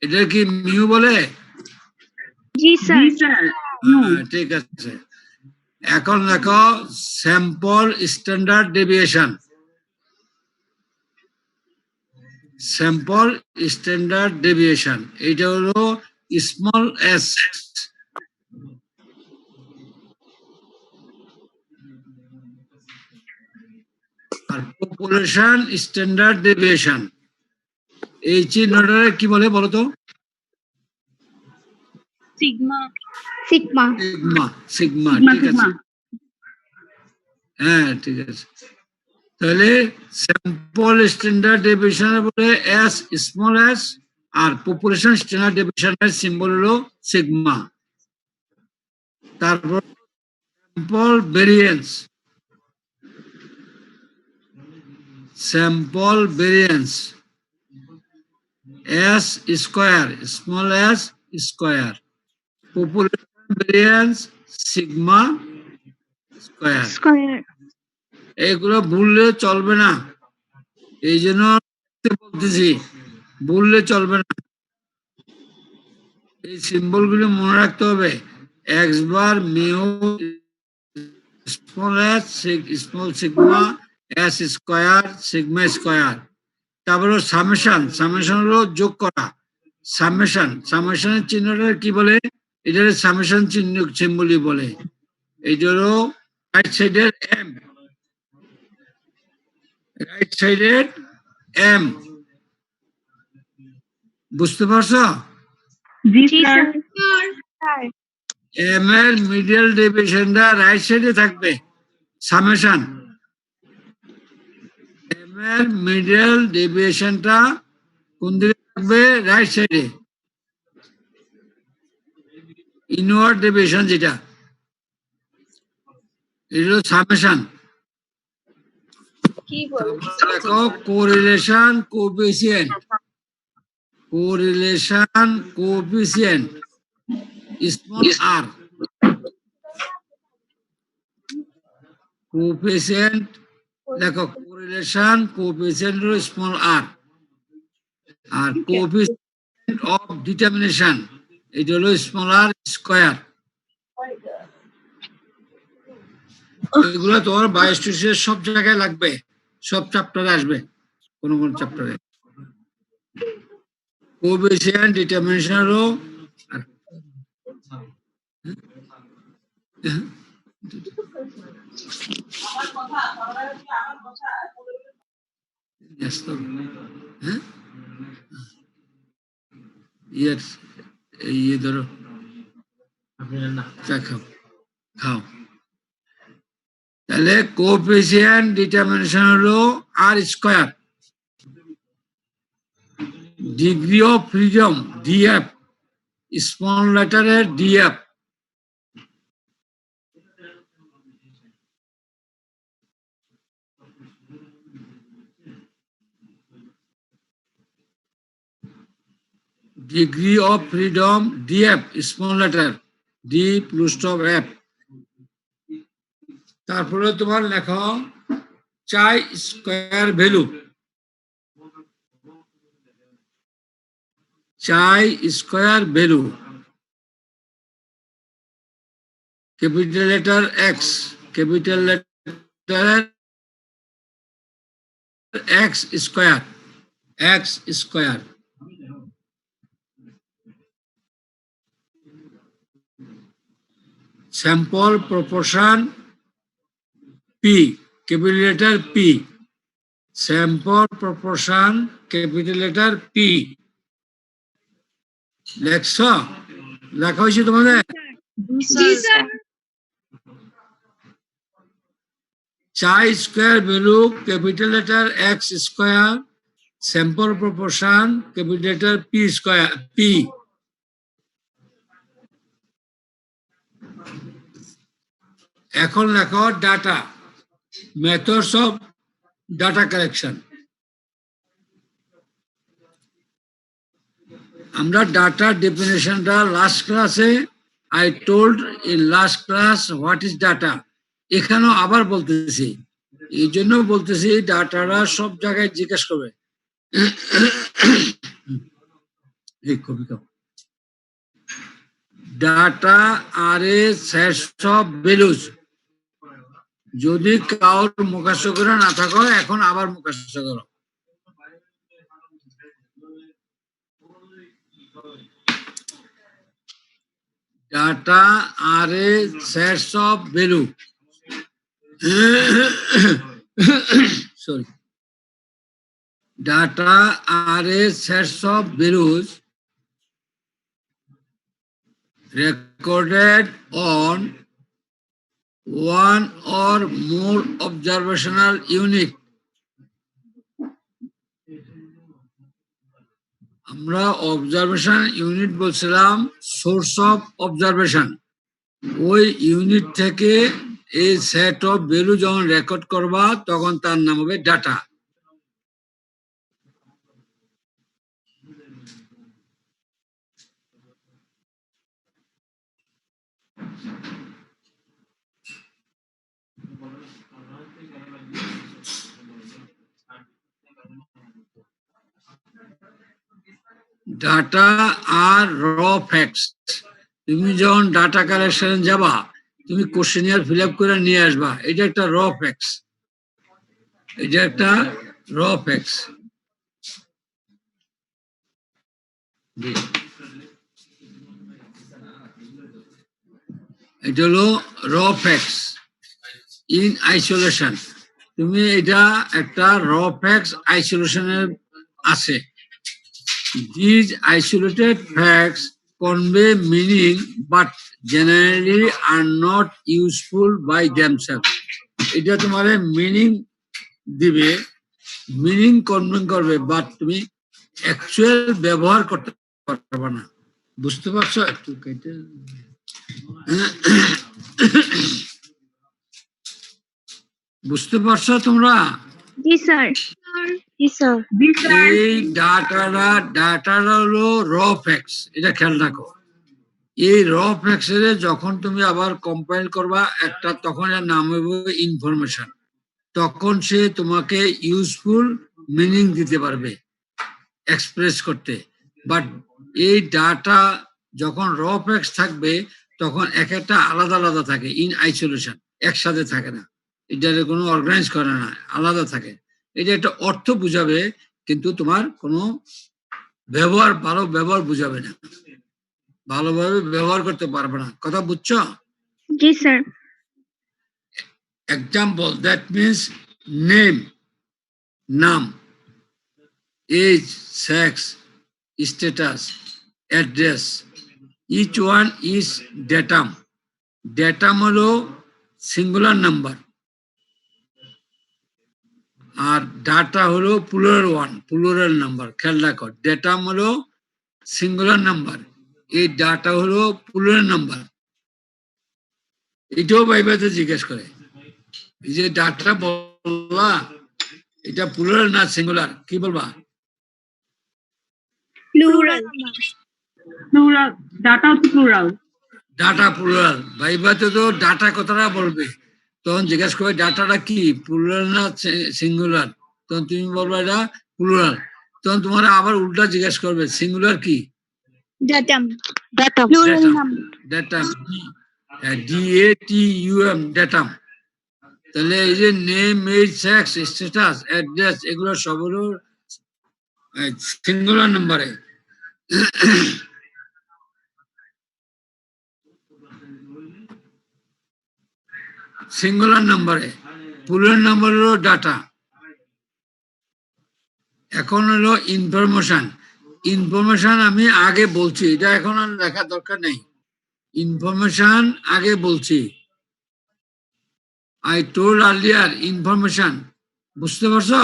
এটা কি মিউ বলে? জি স্যার। Yes, sir. ঠিক আছে। এখন দেখো sample standard deviation. Sample standard deviation এটা হলো স্মল এস। আর পপুলেশন স্ট্যান্ডার্ড ডেভিয়েশন, এই চিহ্নটারে কি বলে বলো তো? Sigma. Sigma. Sigma. Sigma, Sigma, ঠিক আছে। sigma. হ্যাঁ, ঠিক আছে। তাহলে স্যাম্পল স্ট্যান্ডার্ড ডেভিয়েশন বলে এস, স্মল এস, আর পপুলেশন স্ট্যান্ডার্ড ডেভিয়েশনের সিম্বল হলো সিগমা। তারপর sample variance. Sample variance S square, small S square. Population variance sigma square. Square. এগুলো ভুললে চলবে না, এই জন্য বলতেছি, ভুললে চলবে না। এই সিম্বল গুলো মনে রাখতে হবে। X bar, mu, small s, small sigma, s square, sigma square. তারপরে সামেশন। সামেশন হলো যোগ করা। সামেশন, সামেশনের চিহ্নটা কি বলে? এটা সামেশন চিহ্ন সিম্বলই বলে। এইটা হলো রাইট সাইডের এম, রাইট সাইডের এম। বুঝতে পারছো? জি, জি sir. স্যার। এম এর মিডল ডেভিয়েশনটা রাইট সাইডে থাকবে, সামেশন। এম এর মিডল ডেভিয়েশনটা কোন দিকে থাকবে? রাইট সাইডে। ইনওয়ার্ড ডেভিয়েশন যেটা, এটা হলো সামেশন। দেখো correlation coefficient, correlation coefficient small r, coefficient দেখো কোরিলেশন কোএফিসিয়েন্ট হলো স্মল আর, আর কোএফিসিয়েন্ট অফ ডিটারমিনেশন এটা হলো স্মল আর স্কয়ার। এগুলো তোমার বায়োস্ট্যাটিক্সের সব জায়গায় লাগবে, সব চ্যাপ্টারে আসবে, কোন কোন চ্যাপ্টারে। কোএফিসিয়েন্ট ডিটারমিনেশন হলো হ্যাঁ ইয়ে ধরো চা খাও খাও। তাহলে কোএফিসিয়েন্ট ডিটারমিনেশন হলো r square, degree of freedom df, small লেটারের df, degree of freedom df small letter d plus of f. তারপরে তোমার লেখো chi square value, chi square value capital letter x, capital letter x square, x square. Sample proportion p, capital letter p, sample proportion capital letter p. লেখছ, লেখা হয়েছে তোমাদের? Chi square value capital letter x square, sample proportion capital letter p square P. এখন লেখো data, methods of data collection. আমরা ডাটা ডেফিনেশনটা লাস্ট ক্লাসে I told in last class what is data, এখানেও আবার বলতেছি, এই জন্য বলতেছি ডাটাটা সব জায়গায় জিজ্ঞেস করবে। এই কবিতা data are a set of values. যদি কাউর মুখস্থ করে না থাকো এখন আবার মুখস্থ করো। Data are a set of value, sorry, data are a sets of values recorded on one or more observational unit. আমরা অবজারভেশন ইউনিট বলছিলাম সোর্স অফ অবজারভেশন, ওই ইউনিট থেকে এই সেট অফ ভ্যালু যখন রেকর্ড করবা তখন তার নাম হবে ডাটা। ডাটা আর র ফ্যাক্টস। তুমি যখন ডাটা কালেকশনে যাবা তুমি কোশ্চেনিয়ার ফিল আপ করে নিয়ে আসবা, এটা একটা র ফ্যাক্টস, এটা একটা র ফ্যাক্টস। এটা হলো র ফ্যাক্টস ইন আইসোলেশন। তুমি এটা একটা র ফ্যাক্টস আইসোলেশনের আছে। These isolated facts convey meaning but generally are not useful by themselves. এটা তোমারে মিনিং দিবে, মিনিং কনভে করবে, বাট তুমি অ্যাকচুয়াল ব্যবহার করতে পারবে না। বুঝতে পারছো? একটু কেটে বুঝতে পারছো তোমরা? জি স্যার। জি স্যার। জি স্যার। এই ডাটাটা হলো র ফ্যাক্টস, এটা খেয়াল রাখো। এই র ফ্যাক্টস এর যখন তুমি আবার কম্পাইল করবা একটা, তখন এর নাম হবে ইনফরমেশন। তখন সে তোমাকে ইউজফুল মিনিং দিতে পারবে, এক্সপ্রেস করতে। বাট এই ডাটা যখন র ফ্যাক্টস থাকবে তখন এক একটা আলাদা আলাদা থাকে, ইন আইসোলেশন, একসাথে থাকে না, এটার কোনো অর্গানাইজ করে না, আলাদা থাকে। এটা একটা অর্থ বুঝাবে কিন্তু তোমার কোনো ভালো ব্যবহার বুঝাবে না, ভালোভাবে ব্যবহার করতে পারবে না। কথা বুঝছো? জি sir. Example, that means name, নাম, age, sex, status, address, each one is datum. Datum হলো সিঙ্গুলার নাম্বার, আর ডাটা হলো প্লুরাল নাম্বার। খেয়াল রাখো, ডেটাম হলো সিঙ্গুলার নাম্বার, এই ডাটা হলো প্লুরাল নাম্বার। এটাও বাইবাতে জিজ্ঞেস করে, এই যে ডাটা বললা এটা প্লুরাল না সিঙ্গুলার, কি বলবা? প্লুরাল। প্লুরাল, ডাটা হচ্ছে প্লুরাল। Data plural. বাইবাতে তো ডাটা কথাটা বলবে, তখন জিজ্ঞেস করবে ডাটাটা কি প্লুরাল না সিঙ্গুলার, তখন তুমি বলবে এটা প্লুরাল। তখন তোমার আবার উল্টা জিজ্ঞেস করবে সিঙ্গুলার কি, datum. Plural number, datum, DATUM, datum. তাহলে এই যে name, age, sex, status, address, এগুলো সব হলো সিঙ্গুলার নাম্বারে। সিঙ্গুলার নাম্বারে, প্লুরাল নাম্বার হলো ডাটা। এখন হলো ইনফরমেশন। ইনফরমেশন আমি আগে বলছি, এটা এখন আর লেখার দরকার নেই। ইনফরমেশন আগে বলছি, আই টোল্ড আর্লিয়ার ইনফরমেশন। বুঝতে পারছো?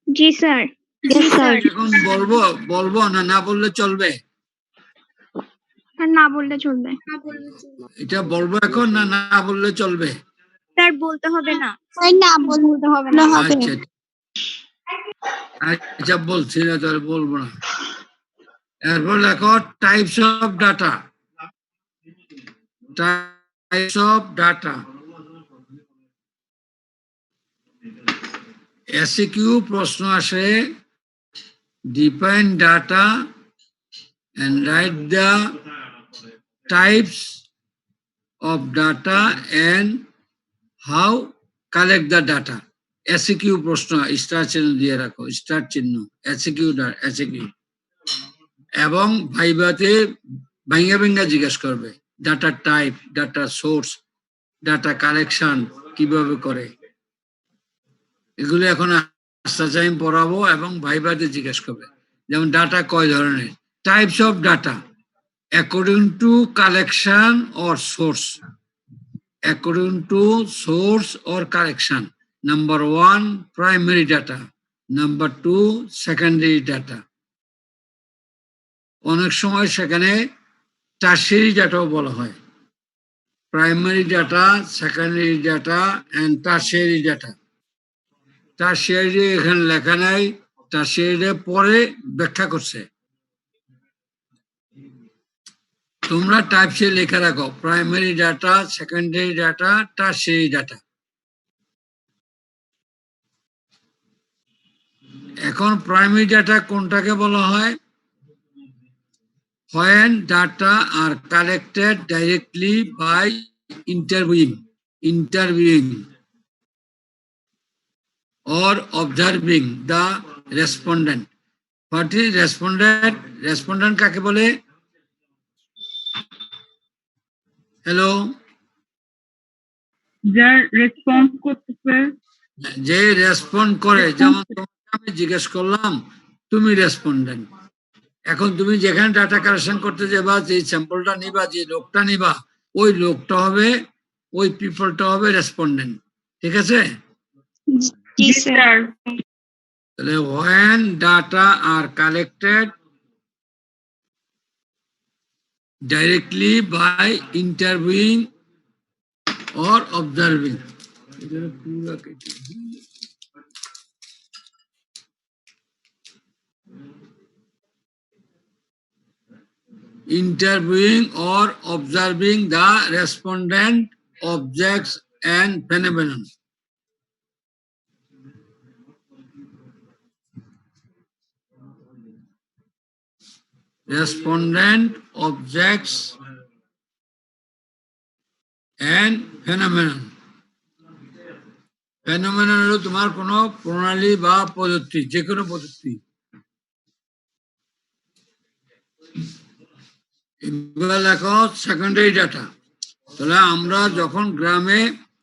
জি স্যার। জি স্যার। এখন বলবো না বললে চলবে? স্যার না বললে চলবে। এটা বলবো এখন না বললে চলবে? স্যার বলতে হবে না। স্যার না বলতে হবে না। আচ্ছা আচ্ছা, বলছি না তাহলে বলবো না। এরপর লেখো types of data. Types of data, SCQ প্রশ্ন আসে, define data and write the types of data and how collect the data. SQ প্রশ্ন, স্টার চিহ্ন দিয়ে রাখো, স্টার চিহ্ন, SQ এবং ভাইভাতে ভাঙ্গা জিজ্ঞেস করবে data type, data source, data collection কিভাবে করে, এগুলো এখন আস্তে আস্তে আমি পড়াবো এবং ভাইভাতে জিজ্ঞেস করবে। যেমন ডাটা কয় ধরনের, types of data according to collection or source. According to source or collection. Number 1, primary data. Number 2, secondary data. অনেক সময় সেখানে টারশিয়ারি ডাটাও বলা হয়। Primary data, secondary data and tertiary data. Tertiary এখানে লেখা নাই, টারশিয়ারি পরে ব্যাখ্যা করছে। তোমরা টাইপসে লেখা রাখো, primary data, secondary data, tertiary data. এখন প্রাইমারি ডাটা কোনটাকে বলা হয়? when data are collected directly by interviewing or observing the respondent. What is respondent? Respondent কাকে বলে? হ্যালো, যার রেসপন্স করতেছে, যে রেসপন্ড করে। যেমন তোমাকে আমি জিজ্ঞেস করলাম, তুমি রেসপন্ডেন্ট। এখন তুমি যেখানে ডাটা কালেকশন করতে যাবা, যে স্যাম্পলটা নিবা, যে লোকটা নিবা, ওই লোকটা হবে, ওই পিপলটা হবে রেসপন্ডেন্ট। ঠিক আছে? জি স্যার। তাহলে when data are collected directly by interviewing or observing, এখানে পুরা কেটে interviewing or observing the respondent objects and phenomenon. Respondent objects and phenomenon. Phenomenon হলো তোমার কোনো প্রণালী বা পদ্ধতি, যে কোনো পদ্ধতি। এবার লেখো সেকেন্ডারি ডাটা। তাহলে আমরা যখন গ্রামে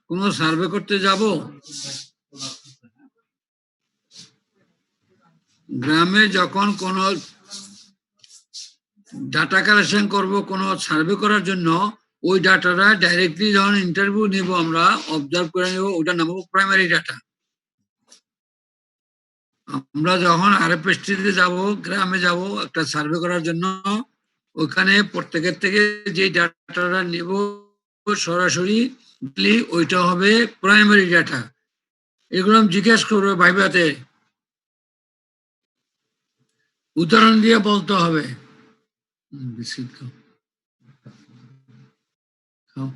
কোনো সার্ভে করতে যাব, গ্রামে যখন কোনো ডাটা কালেকশন করব কোনো সার্ভে করার জন্য, ওই ডাটাটা ডাইরেক্টলি যখন ইন্টারভিউ নিব, আমরা অবজার্ভ করে নেব, ওটা নামাবো প্রাইমারি ডাটা। আমরা যখন আরএফএসটিতে যাব, গ্রামে যাব একটা সার্ভে করার জন্য, ওখানে প্রত্যেকের থেকে যে ডাটাটা নেব সরাসরি ওইটা হবে প্রাইমারি ডাটা। এগুলো আমি জিজ্ঞেস করবো ভাইভাতে, উদাহরণ দিয়ে বলতে হবে। বিস্কিট খাও, খাও।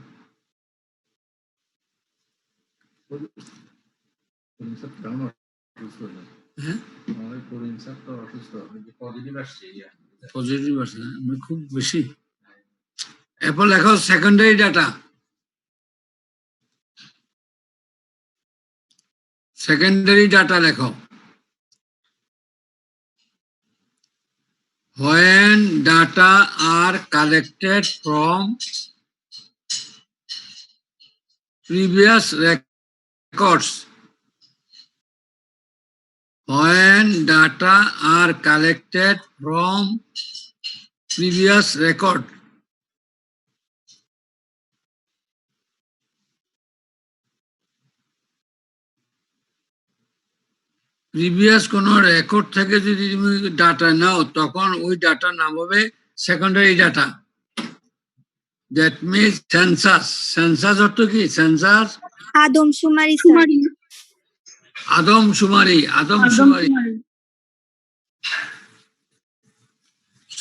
পজিটিভ আসছে, খুব বেশি। এরপর লেখো সেকেন্ডারি ডাটা। সেকেন্ডারি ডাটা লেখো। When data are collected from previous records. When data are collected from previous record. Previous কোন রেকর্ড থেকে যদি তুমি ডাটা নাও, তখন ওই ডাটার নাম হবে secondary data. That means census. Census অর্থ কি? সেন্সাস আদমশুমারি স্যার। আদমশুমারি, আদমশুমারি।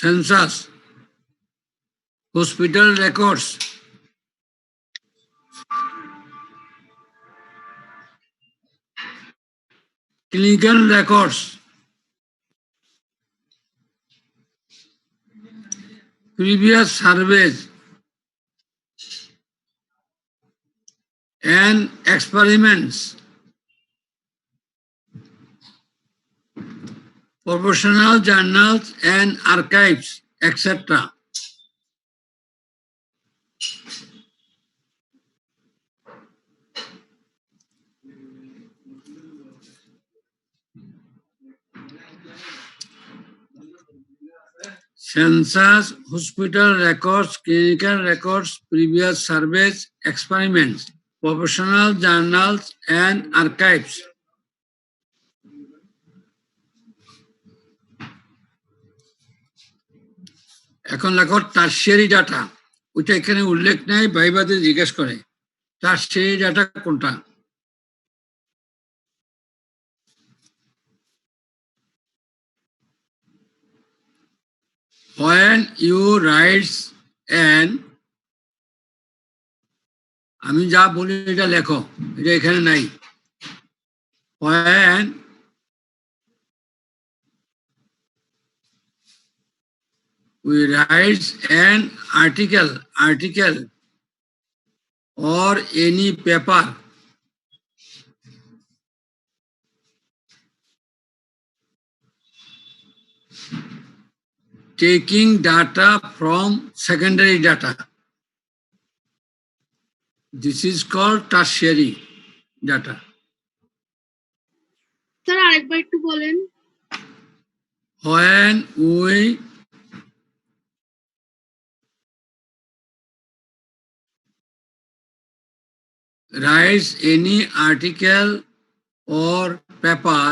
Census, hospital records, clinical records, previous surveys and experiments, professional journals and archives, etc. Census, hospital records, clinical records, previous surveys, experiments, professional journals and archives. এখন লেখো টারশিয়ারি ডাটা। ওইটা এখানে উল্লেখ নেই, ভাইভাতে জিজ্ঞেস করে টারশিয়ারি ডাটা কোনটা। When you write an, আমি যা বলি এটা লেখো, এটা এখানে নাই। When we write an article or any paper, taking data from secondary data, this is called tertiary data. Sir আরেকবার একটু বলেন। When we write any article or paper,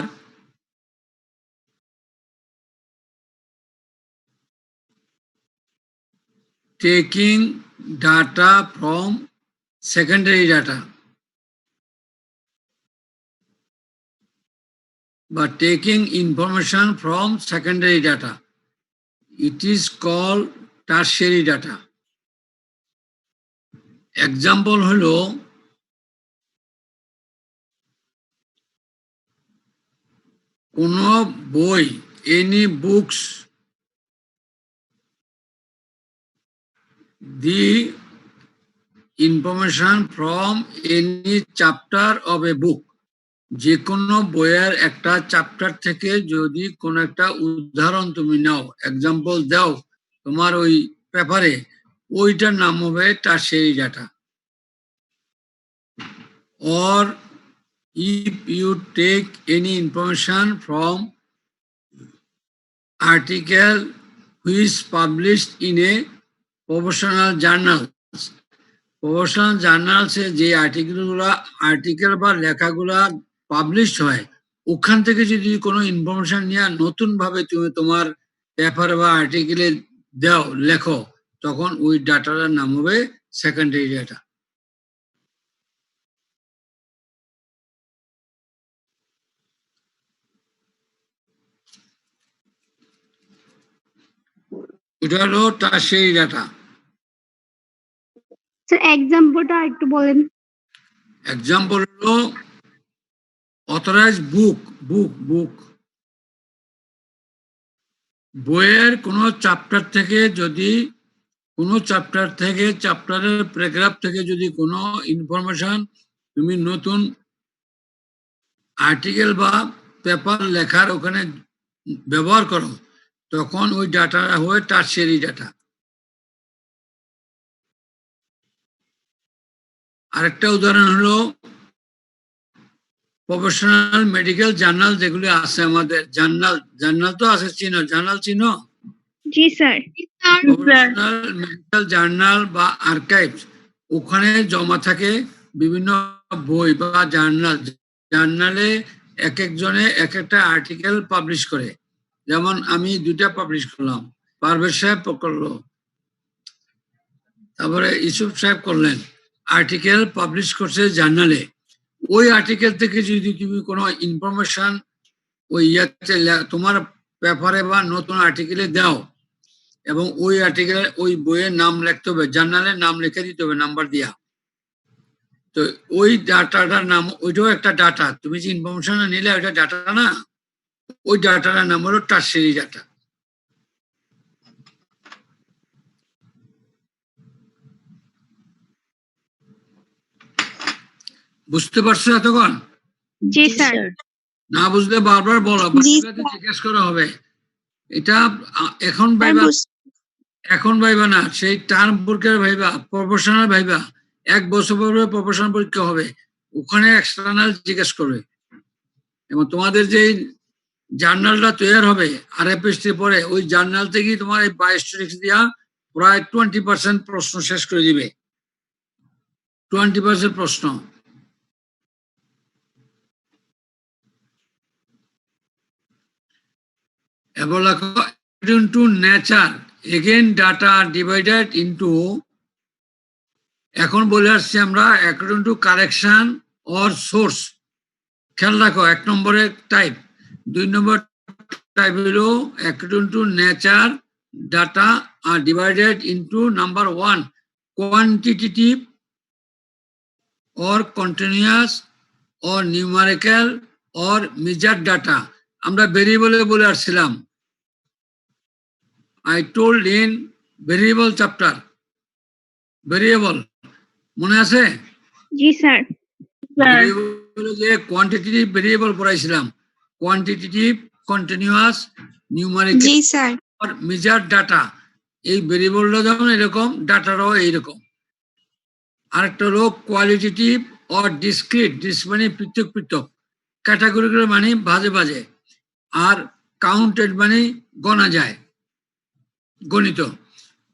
taking data from secondary data, বা taking information from secondary data. It is called tertiary data. Example হলো কোন বই, any books, the information from any chapter of a book. যে কোনো বইয়ের একটা চ্যাপ্টার থেকে যদি কোনো একটা উদাহরণ তুমি নাও, এক্সাম্পল দাও তোমার ওই পেপারে, ওইটার নাম হবে tertiary data. or if you take any information from article which published in a professional journal, professional জার্নালসে যে আর্টিকেল বা লেখাগুলা পাবলিশ হয়, ওখান থেকে যদি কোনো ইনফরমেশন নিয়ে নতুন ভাবে তুমি তোমার পেপার বা আর্টিকেলে দাও, লেখো, তখন ওই ডাটাটার নাম হবে সেকেন্ডারি ডাটা। এটা হলো টারশিয়ারি ডাটা। স্যার এক্সাম্পলটা একটু বলেন। এক্সাম্পল হলো অথরাইজ বুক, বইয়ের কোনো চ্যাপ্টার থেকে যদি চ্যাপ্টারের প্যারাগ্রাফ থেকে যদি কোনো ইনফরমেশন তুমি নতুন আর্টিকেল বা পেপার লেখার ওখানে ব্যবহার করো, তখন ওই ডাটা হয় টারশিয়ারি ডাটা। আরেকটা উদাহরণ হলো প্রফেশনাল মেডিকেল জার্নাল যেগুলি আছে আমাদের, জার্নাল তো আছে, জার্নাল চিনো? জি স্যার। প্রফেশনাল মেডিকেল জার্নাল বা আর্কাইভস, ওখানে জমা থাকে বিভিন্ন বই বা জার্নালে এক একজনে এক একটা আর্টিকেল পাবলিশ করে। যেমন আমি 2টা পাবলিশ করলাম, পারভেজ সাহেব করলো, তারপরে ইউসুফ সাহেব করলেন, আর্টিকেল পাবলিশ করছে জার্নালে। ওই আর্টিকেল থেকে যদি তুমি কোনো ইনফরমেশন ওই তোমার পেপারে বা নতুন আর্টিকেলে দাও, এবং ওই আর্টিকেলে ওই বইয়ের নাম লিখতে হবে, জার্নালের নাম লিখে দিতে হবে নাম্বার দিয়া, তো ওই ডাটাটার নাম, ওইটাও একটা ডাটা। তুমি যে ইনফরমেশন নিলে ওইটা ডাটা না, ওই ডাটাটার নাম হলো টারশিয়ারি ডাটা। বুঝতে পারছো এতক্ষণ? জি স্যার। না বুঝলে বারবার বলো, জিজ্ঞেস করা হবে। এটা এখন ভাইবা না, সেই টার্ম পরীক্ষার ভাইবা, প্রফেশনাল ভাইবা, 1 বছর পরে প্রফেশনাল পরীক্ষা হবে, ওখানে এক্সটার্নাল জিজ্ঞেস করবে। এবং তোমাদের যে জার্নালটা তৈরি হবে RFST পরে, ওই জার্নাল থেকেই তোমার এই 22 ট্রিক্স দিয়া প্রায় 20% প্রশ্ন শেষ করে দিবে। 20% প্রশ্ন। এবার লেখো according to nature, again data are divided into, এখন বলে আসছি আমরা according to correction or source। খেয়াল রাখো, 1 নম্বরের টাইপ। 2 নম্বর টাইপ হলো according to nature, data are divided into number 1 quantitative or continuous or numerical or measured data। আমরা ভেরিয়েবলে বলে আসছিলাম, I told in variable chapter, variable মনে আছে? জি স্যার। যে কোয়ান্টিটেটিভ ভেরিয়েবল পড়াইছিলাম, কোয়ান্টিটেটিভ, কন্টিনিউয়াস, নিউমেরিক্যাল, জি স্যার। আর মেজার ডাটা। এই ভেরিয়েবলটা যেমন এরকম, ডাটাটাও এইরকম। আরেকটা হলো কোয়ালিটেটিভ অর ডিসক্রিট, মানে পৃথক পৃথক, ক্যাটাগরিগুলো মানে ভাজে ভাজে, আর কাউন্টেড মানে গণা যায়, গণিত।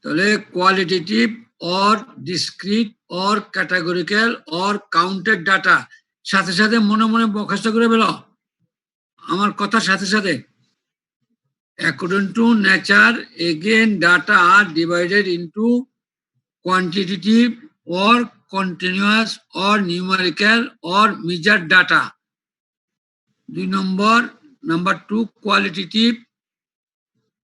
তাহলে qualitative or discrete or categorical or counted data, সাথে সাথে মনে মনে মুখস্থ করে ফেলো আমার কথার সাথে সাথে। According to nature, again data are divided into quantitative or continuous or numerical or measured data। 2 নম্বর number 2 qualitative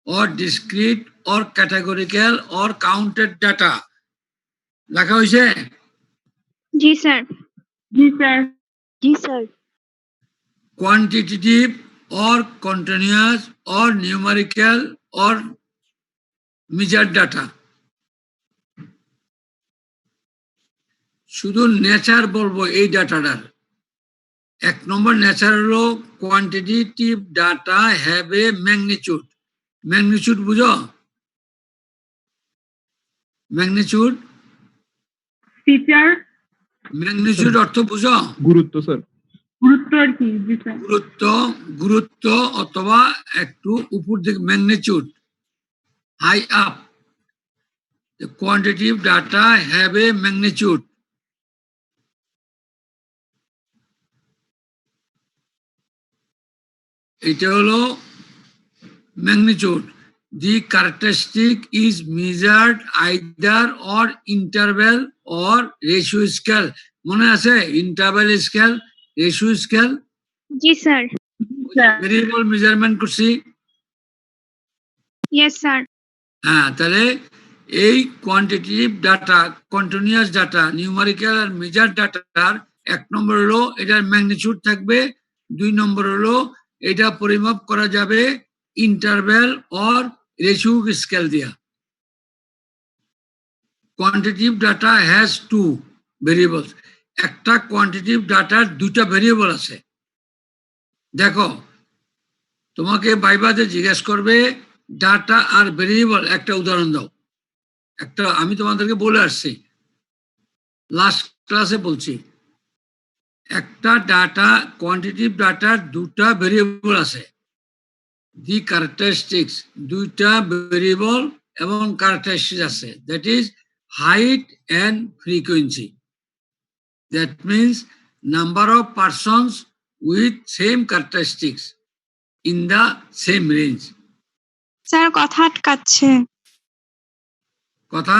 or discrete or categorical or counted data লেখা হয়েছে জি স্যার। জি স্যার। জি sir. quantitative or continuous or numerical or measured data শুধু নেচার বলবো এই ডাটাটার 1 নম্বর নেচার হলো quantitative data have a magnitude magnitude বুঝো ম্যাগনিটিউড টিচার ম্যাগনিটিউড অর্থ বুঝো গুরুত্ব স্যার। গুরুত্ব আর কি? জি স্যার। গুরুত্ব অথবা একটু উপর দিকে magnitude high up quantitative data have a magnitude এটা হলো magnitude the characteristic is measured either or interval or ratio scale মনে আছে ইন্টারভ্যাল স্কেল রেশিও স্কেল জি স্যার। ভেরিয়েবল মেজারমেন্ট করছি ইয়েস স্যার। হ্যাঁ তাহলে এই quantitative data continuous data numerical আর মেজার ডাটার 1 নম্বর হলো এটার ম্যাগনিটিউড থাকবে 2 নম্বর হলো এটা পরিমাপ করা যাবে ইন্টারভ্যাল অর রেশিও স্কেল দিয়া কোয়ান্টিটেটিভ ডাটা হ্যাজ 2 ভেরিয়েবলস একটা কোয়ান্টিটেটিভ ডাটার 2টা ভেরিয়েবল আছে দেখো তোমাকে ভাইবাতে জিজ্ঞেস করবে ডাটা আর ভেরিয়েবল একটা উদাহরণ দাও একটা আমি তোমাদেরকে বলে আসছি লাস্ট ক্লাসে বলছি একটা ডাটা কোয়ান্টিটেটিভ ডাটার 2টা ভেরিয়েবল আছে দি ক্যারেক্টারিস্টিক্স 2টা ভেরিয়েবল এবং ক্যারেক্টারিস্টিক্স আছে that is height and frequency that means number of persons with same characteristics in the same range sir কথা আটকাচ্ছে। কথা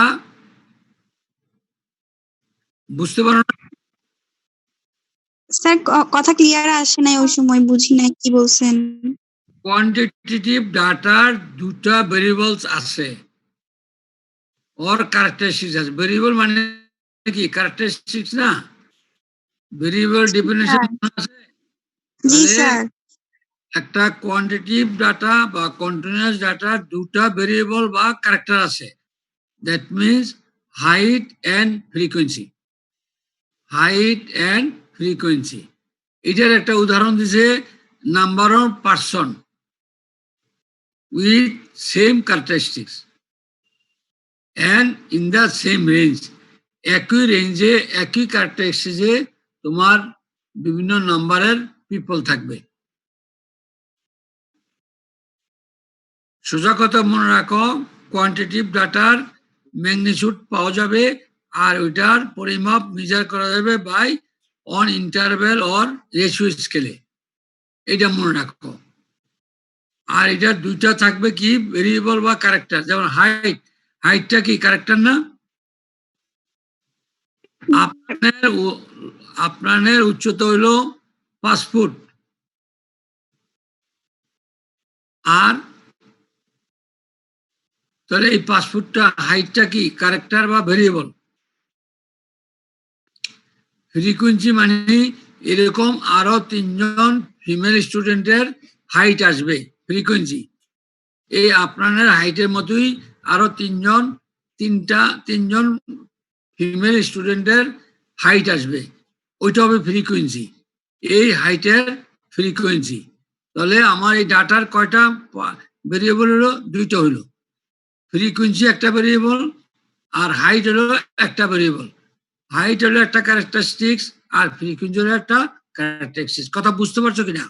বুঝতে পারো না স্যার কথা ক্লিয়ার আসে নাই ওই সময় বুঝি নাই কি বলছেন। কোয়ান্টিটেটিভ ডাটার 2টা ভেরিয়েবলস আছে और ক্যারেক্টারিস্টিক্স আছে ভেরিয়েবল মানে কি ক্যারেক্টারিস্টিক্স না ভেরিয়েবল ডেফিনিশন আছে জি স্যার। একটা কোয়ান্টিটেটিভ ডাটা বা কন্টিনিউয়াস ডাটার 2টা ভেরিয়েবল বা ক্যারেক্টার আছে that means height and frequency height and frequency এটার একটা উদাহরণ দিছে number of person with same characteristics and in the same range একই রেঞ্জে একই ক্যারেক্টারিস্টিক্সে তোমার বিভিন্ন নাম্বারের পিপল থাকবে সোজা কথা মনে রাখো কোয়ান্টিটেটিভ ডাটার ম্যাগনিটিউড পাওয়া যাবে আর ওইটার পরিমাপ মেজার করা যাবে by on interval or ratio স্কেলে এটা মনে রাখো আর এটা 2টা থাকবে কি ভেরিয়েবল বা ক্যারেক্টার যেমন হাইট হাইটটা কি ক্যারেক্টার না আপনার উচ্চতা হইল 5 ফুট আর তাহলে এই 5 ফুটটা হাইটটা কি ক্যারেক্টার বা ভেরিয়েবল ফ্রিকোয়েন্সি মানে এরকম আরো 3 জন ফিমেল স্টুডেন্টের হাইট আসবে ফ্রিকোয়েন্সি এই আপনার হাইটের মতোই আরো 3 জন ফিমেল স্টুডেন্টের হাইট আসবে ওইটা হবে ফ্রিকোয়েন্সি এই হাইটের ফ্রিকোয়েন্সি তাহলে আমার এই ডাটার কয়টা ভেরিয়েবল হলো 2টা হলো ফ্রিকোয়েন্সি একটা ভেরিয়েবল আর হাইট হলো একটা ভেরিয়েবল হাইট হলো একটা ক্যারেক্টারিস্টিক্স আর ফ্রিকোয়েন্সি হলো একটা ক্যারেক্টারিস্টিক্স কথা বুঝতে পারছো কিনা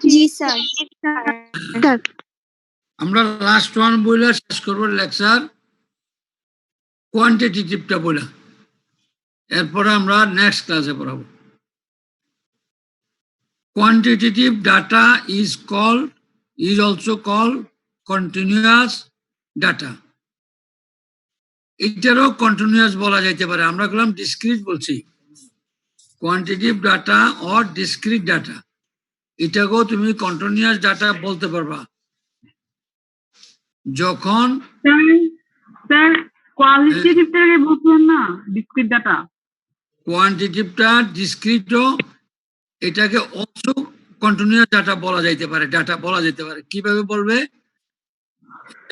জি স্যার। আমরা লাস্ট ওয়ান বইলা শেষ করবো লেকচার কোয়ান্টিটেটিভটা বইলা এরপরে আমরা নেক্সট ক্লাসে পড়াবো quantitative data is also called continuous data এটারও কন্টিনিউয়াস বলা যাইতে পারে আমরা বললাম ডিসক্রিট বলছি quantitative data or discrete data এটাকেও তুমি কন্টিনিউয়াস ডাটা বলতে পারবা। যখন স্যার কোয়ালিটেটিভটাকে বলছেন না, ডিসক্রিট ডাটা। কোয়ান্টিটিভটা ডিসক্রিটও, এটাকে অলসো কন্টিনিউয়াস ডাটা বলা যাইতে পারে, ডাটা বলা যেতে পারে। কিভাবে বলবে?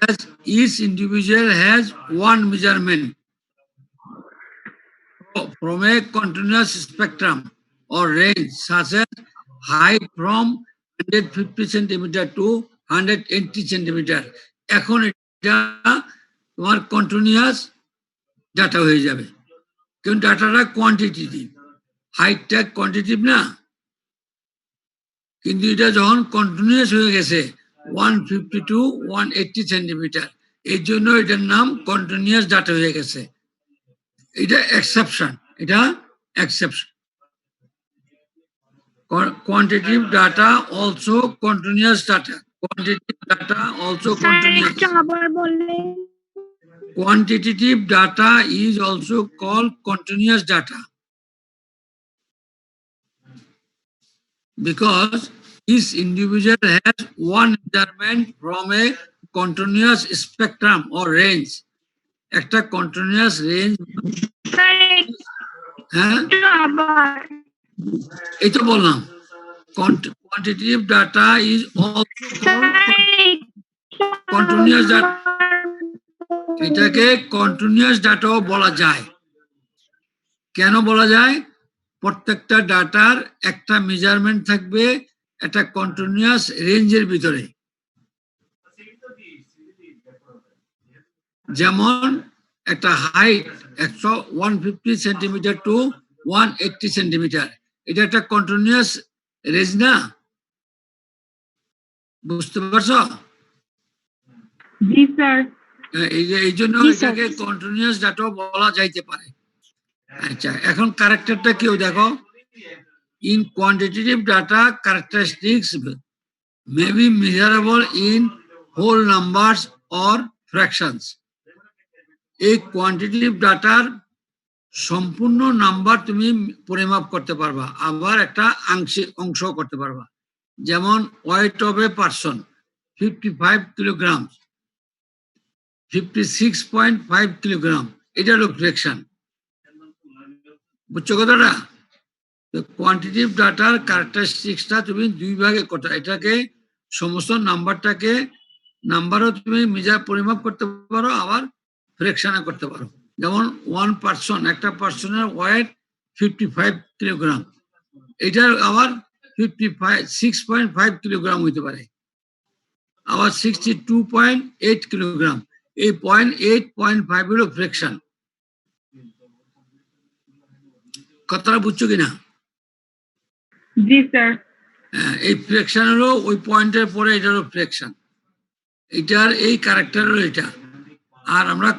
As each individual has one measurement from a continuous spectrum or range such as height from 150 centimeter to 180 centimeter. এখন এটা তোমার কন্টিনিউয়াস ডাটা হয়ে যাবে, কারণ ডাটাটা কোয়ান্টিটেটিভ, হাইটটা কোয়ান্টিটিভ না। কিন্তু এটা যখন কন্টিনিউয়াস হয়ে গেছে 150 টু 180 সেন্টিমিটার, এই জন্য এটার নাম কন্টিনিউয়াস ডাটা হয়ে গেছে। এটা এক্সেপশন, এটা exception. Quantitative data also continuous data, quantitative data also continuous. আবার বললেন। Quantitative data is also called continuous data because each individual has one measurement from a continuous spectrum or range. একটা continuous range, হ্যাঁ এই তো বললাম। Quantitative data is also called continuous data. এটাকে কন্টিনিউয়াস ডাটাও বলা যায়। কেন বলা যায়? প্রত্যেকটা ডাটার একটা মেজারমেন্ট থাকবে একটা কন্টিনিউয়াস রেঞ্জের ভিতরে। যেমন একটা হাইট 150 সেন্টিমিটার টু 180 সেন্টিমিটার, এটা একটা কন্টিনিউয়াস রেঞ্জ না? বুঝতে পারছো? জি স্যার। এই জন্য এটাকে কন্টিনিউয়াস ডাটাও বলা যাইতে পারে। আচ্ছা, এখন ক্যারেক্টারটা কেউ দেখো। In quantitative data characteristics may be measurable in whole numbers or fractions. এই কোয়ান্টিটেটিভ ডাটার সম্পূর্ণ নাম্বার তুমি পরিমাপ করতে পারবা, আবার একটা আংশিক অংশ করতে পারবা। যেমন weight of a person 55 kilogram, 56.5 kilogram, এটা হলো ফ্র্যাকশন। বুঝছো কথাটা? কোয়ান্টিটিভ ডাটার ক্যারেক্টারিস্টিক্সটা তুমি দুই ভাগে করতে, এটাকে সমস্ত নাম্বারটাকে নাম্বারও তুমি মেজার পরিমাপ করতে পারো, আবার ফ্র্যাকশনে করতে পারো। যেমন ওয়ান পারসন, একটা পারসনের ওয়েট 55 কিলোগ্রাম, এটার আবার 6.5 কিলোগ্রাম হইতে পারে, আবার 62.8 কিলোগ্রাম। এই 0.8, 0.5 হলো ফ্র্যাকশন। কথাটা বুঝছো কিনা? জি স্যার। এই ফ্র্যাকশন হলো ওই পয়েন্টের পরে, এটা হলো ফ্র্যাকশন। এটার এই ক্যারেক্টার হলো এটা। আর আমরা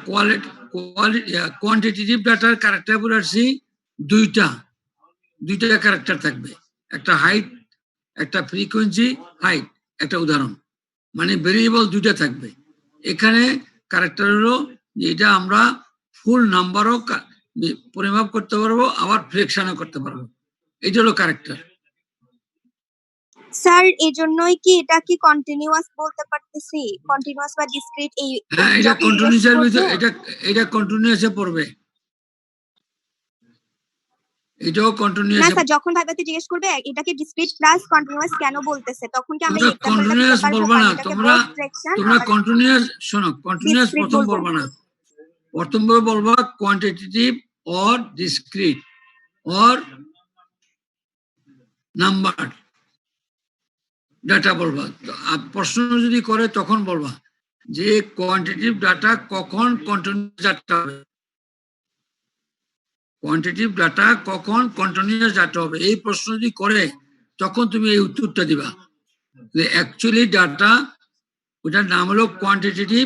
কোয়ান্টিটেটিভ ডাটার ক্যারেক্টার বলে আসছি দুইটা ক্যারেক্টার থাকবে, একটা হাইট, একটা ফ্রিকোয়েন্সি হাইট, একটা উদাহরণ, মানে ভেরিয়েবল দুইটা থাকবে। এখানে ক্যারেক্টার হলো যে এটা আমরা ফুল নাম্বারও পরিমাপ করতে পারবো, আবার ফ্র্যাকশনও করতে পারবো, এটা হলো ক্যারেক্টার। স্যার এজন্যই কি এটা কি কন্টিনিউয়াস বলতে পারতেছি? কন্টিনিউয়াস বা ডিসক্রিট এই হ্যাঁ, এটা কন্টিনিউয়াসের ভিতরে, এটা কন্টিনিউয়াসে পড়বে, এটাও না কন্টিনিউয়াসে। স্যার, যখন ভাইবাতে জিজ্ঞেস করবে এটাকে ডিসক্রিট প্লাস কন্টিনিউয়াস কেন বলতেছে, তখন কি আমরা তোমরা কন্টিনিউয়াস বলবা না, তোমরা কন্টিনিউয়াস শোনো, কন্টিনিউয়াস প্রথম বলবা না, প্রথম বলবা quantitative or discrete or number data বলবা। প্রশ্ন যদি করে তখন বলবা যে কোয়ান্টিটেটিভ ডাটা কখন কন্টিনিউয়াস ডাটা হবে, কোয়ান্টিটেটিভ ডাটা কখন কন্টিনিউয়াস ডাটা হবে। এই প্রশ্ন যদি করে তখন তুমি এই উত্তরটা দিবা। অ্যাকচুয়ালি ডাটা, ওটার নাম হলো কোয়ান্টিটেটিভ,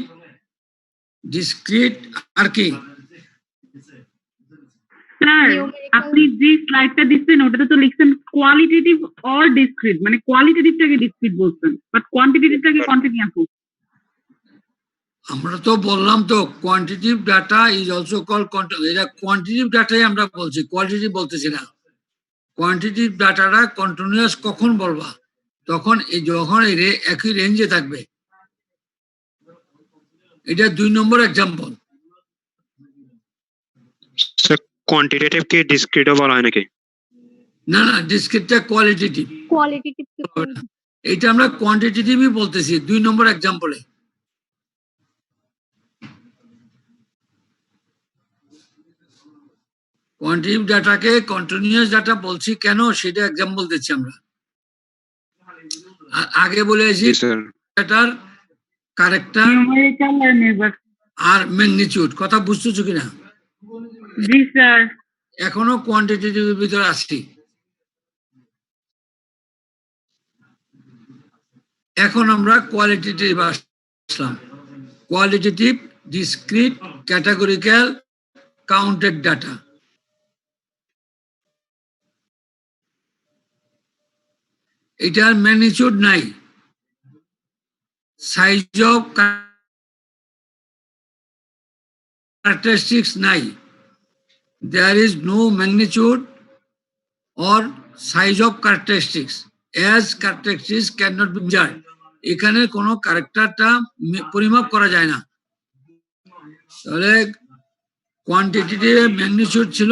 ডিসক্রিট আর কি। স্যার আপনি যে স্লাইডটা দিচ্ছেন ওটাতে তো লিখছেন কোয়ালিটেটিভ অর ডিসক্রিট, মানে কোয়ালিটেটিভটাকে ডিসক্রিট বলছেন, বাট কোয়ান্টিটেটিভটাকে কন্টিনিউয়াস বলছেন। আমরা তো বললাম তো quantitative data is also call, এটা কোয়ান্টিটিভ ডাটাই আমরা বলছি, কোয়ালিটেটিভ বলতেছি না। কোয়ান্টিটিভ ডাটাটা কন্টিনিউয়াস কখন বলবা, তখন যখন একই রেঞ্জে থাকবে। এটা 2 নম্বর এক্সাম্পল। স্যার কোয়ান্টিটেটিভ কি ডিসক্রিটও বলা হয় নাকি? না না, ডিসক্রিটটা কোয়ালিটেটিভ। কোয়ালিটেটিভ এটা আমরা কোয়ান্টিটেটিভই বলতেছি 2 নম্বর এক্সাম্পলে। কোয়ান্টিটিভ ডাটাকে কন্টিনিউয়াস ডাটা বলছি কেন, সেটা এক্সাম্পল দিচ্ছি আমরা। আগে বলেছি জি স্যার। ডাটার ক্যারেক্টার নিউমেরিক্যাল আর নেবার। আর ম্যাগনিটিউড, কথা বুঝতেছো কিনা? জি স্যার। এখনো কোয়ান্টিটেটিভের ভিতরে আসছি। এখন আমরা কোয়ালিটেটিভ আসলাম। Qualitative, discrete, categorical, counted data. এটার ম্যাগনিটিউড নাই, সাইজ অফ characteristics নাই, there is no magnitude or size of characteristics as characteristics cannot be measured. এখানে কোনো ক্যারেক্টারটা পরিমাপ করা যায় না। তাহলে কোয়ান্টিটিতে ম্যাগনিটিউড ছিল,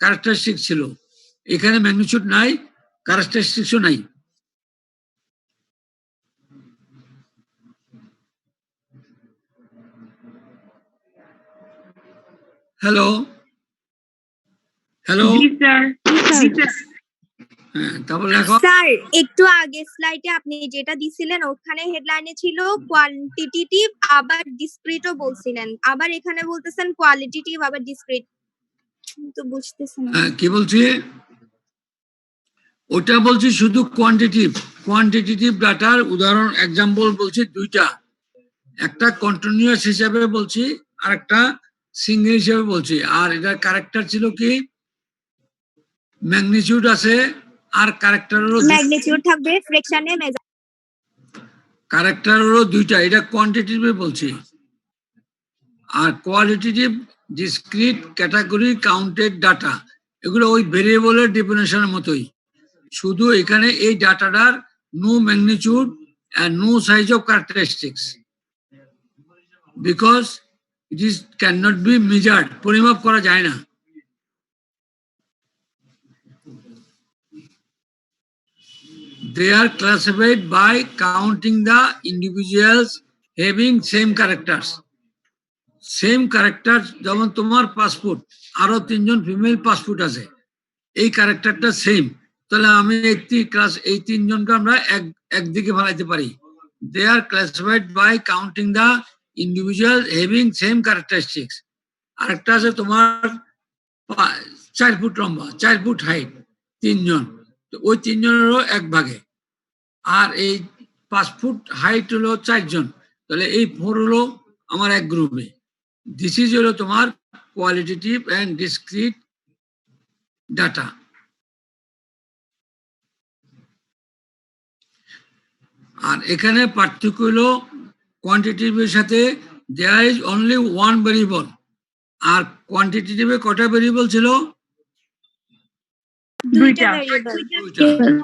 ক্যারেক্টারিস্টিক ছিল। এখানে ম্যাগনিটিউড নাই, ক্যারেক্টারিস্টিক্সও নাই। হ্যালো হ্যালো, জি স্যার। হ্যাঁ, তারপর লেখো। স্যার একটু আগে স্লাইডে আপনি যেটা দিছিলেন ওখানে হেডলাইনে ছিল কোয়ান্টিটেটিভ আবার ডিসক্রিটও বলছিলেন, আবার এখানে বলতেছেন কোয়ালিটেটিভ আবার ডিসক্রিট, তো বুঝতেছেন না। কি বলছি? ওটা বলছি শুধু কোয়ান্টিটেটিভ ডাটার উদাহরণ এক্সাম্পল বলছি দুইটা, একটা কন্টিনিউয়াস হিসাবে বলছি আর একটা সিঙ্গেল হিসাবে বলছি। আর এটার ক্যারেক্টার ছিল কি, ম্যাগনিটিউড আছে আর ক্যারেক্টারেরও ম্যাগনিটিউড থাকবে, ফ্র্যাকশনে মেজার। ক্যারেক্টারেরও দুইটা, এটা কোয়ান্টিটেটিভে বলছি। আর qualitative, discrete, category, counted data, এগুলো ওই ভেরিয়েবলের ডেফিনেশনের মতোই, শুধু এখানে এই ডাটাটার no magnitude and no size of characteristics because it is cannot be measured, পরিমাপ করা যায় না। They are classified by counting the individuals having same characters. Same character, যেমন তোমার পাসপোর্ট, আরো 3 জন ফিমেল পাসপোর্ট আছে, এই ক্যারেক্টারটা সেম, তাহলে আমি এই 3 জনকে আমরা একদিকে ফেলাইতে পারি। They are classified by counting the individuals having same characteristics. আরেকটা আছে তোমার 4 ফুট লম্বা, 4 ফুট হাইট, 3 জন, তো ওই 3 জনেরও এক ভাগে। আর এই 5 ফুট হাইট হলো 4 জন, তাহলে এই 4 হলো আমার এক গ্রুপে। দিস ইজ হলো তোমার কোয়ালিটেটিভ এন্ড ডিসক্রিট ডাটা। আর এখানে পার্থক্য হলো কোয়ান্টিটেটিভের সাথে there is only one variable, আর কোয়ান্টিটেটিভে কটা ভেরিয়েবল ছিল? দুইটা ভেরিয়েবল।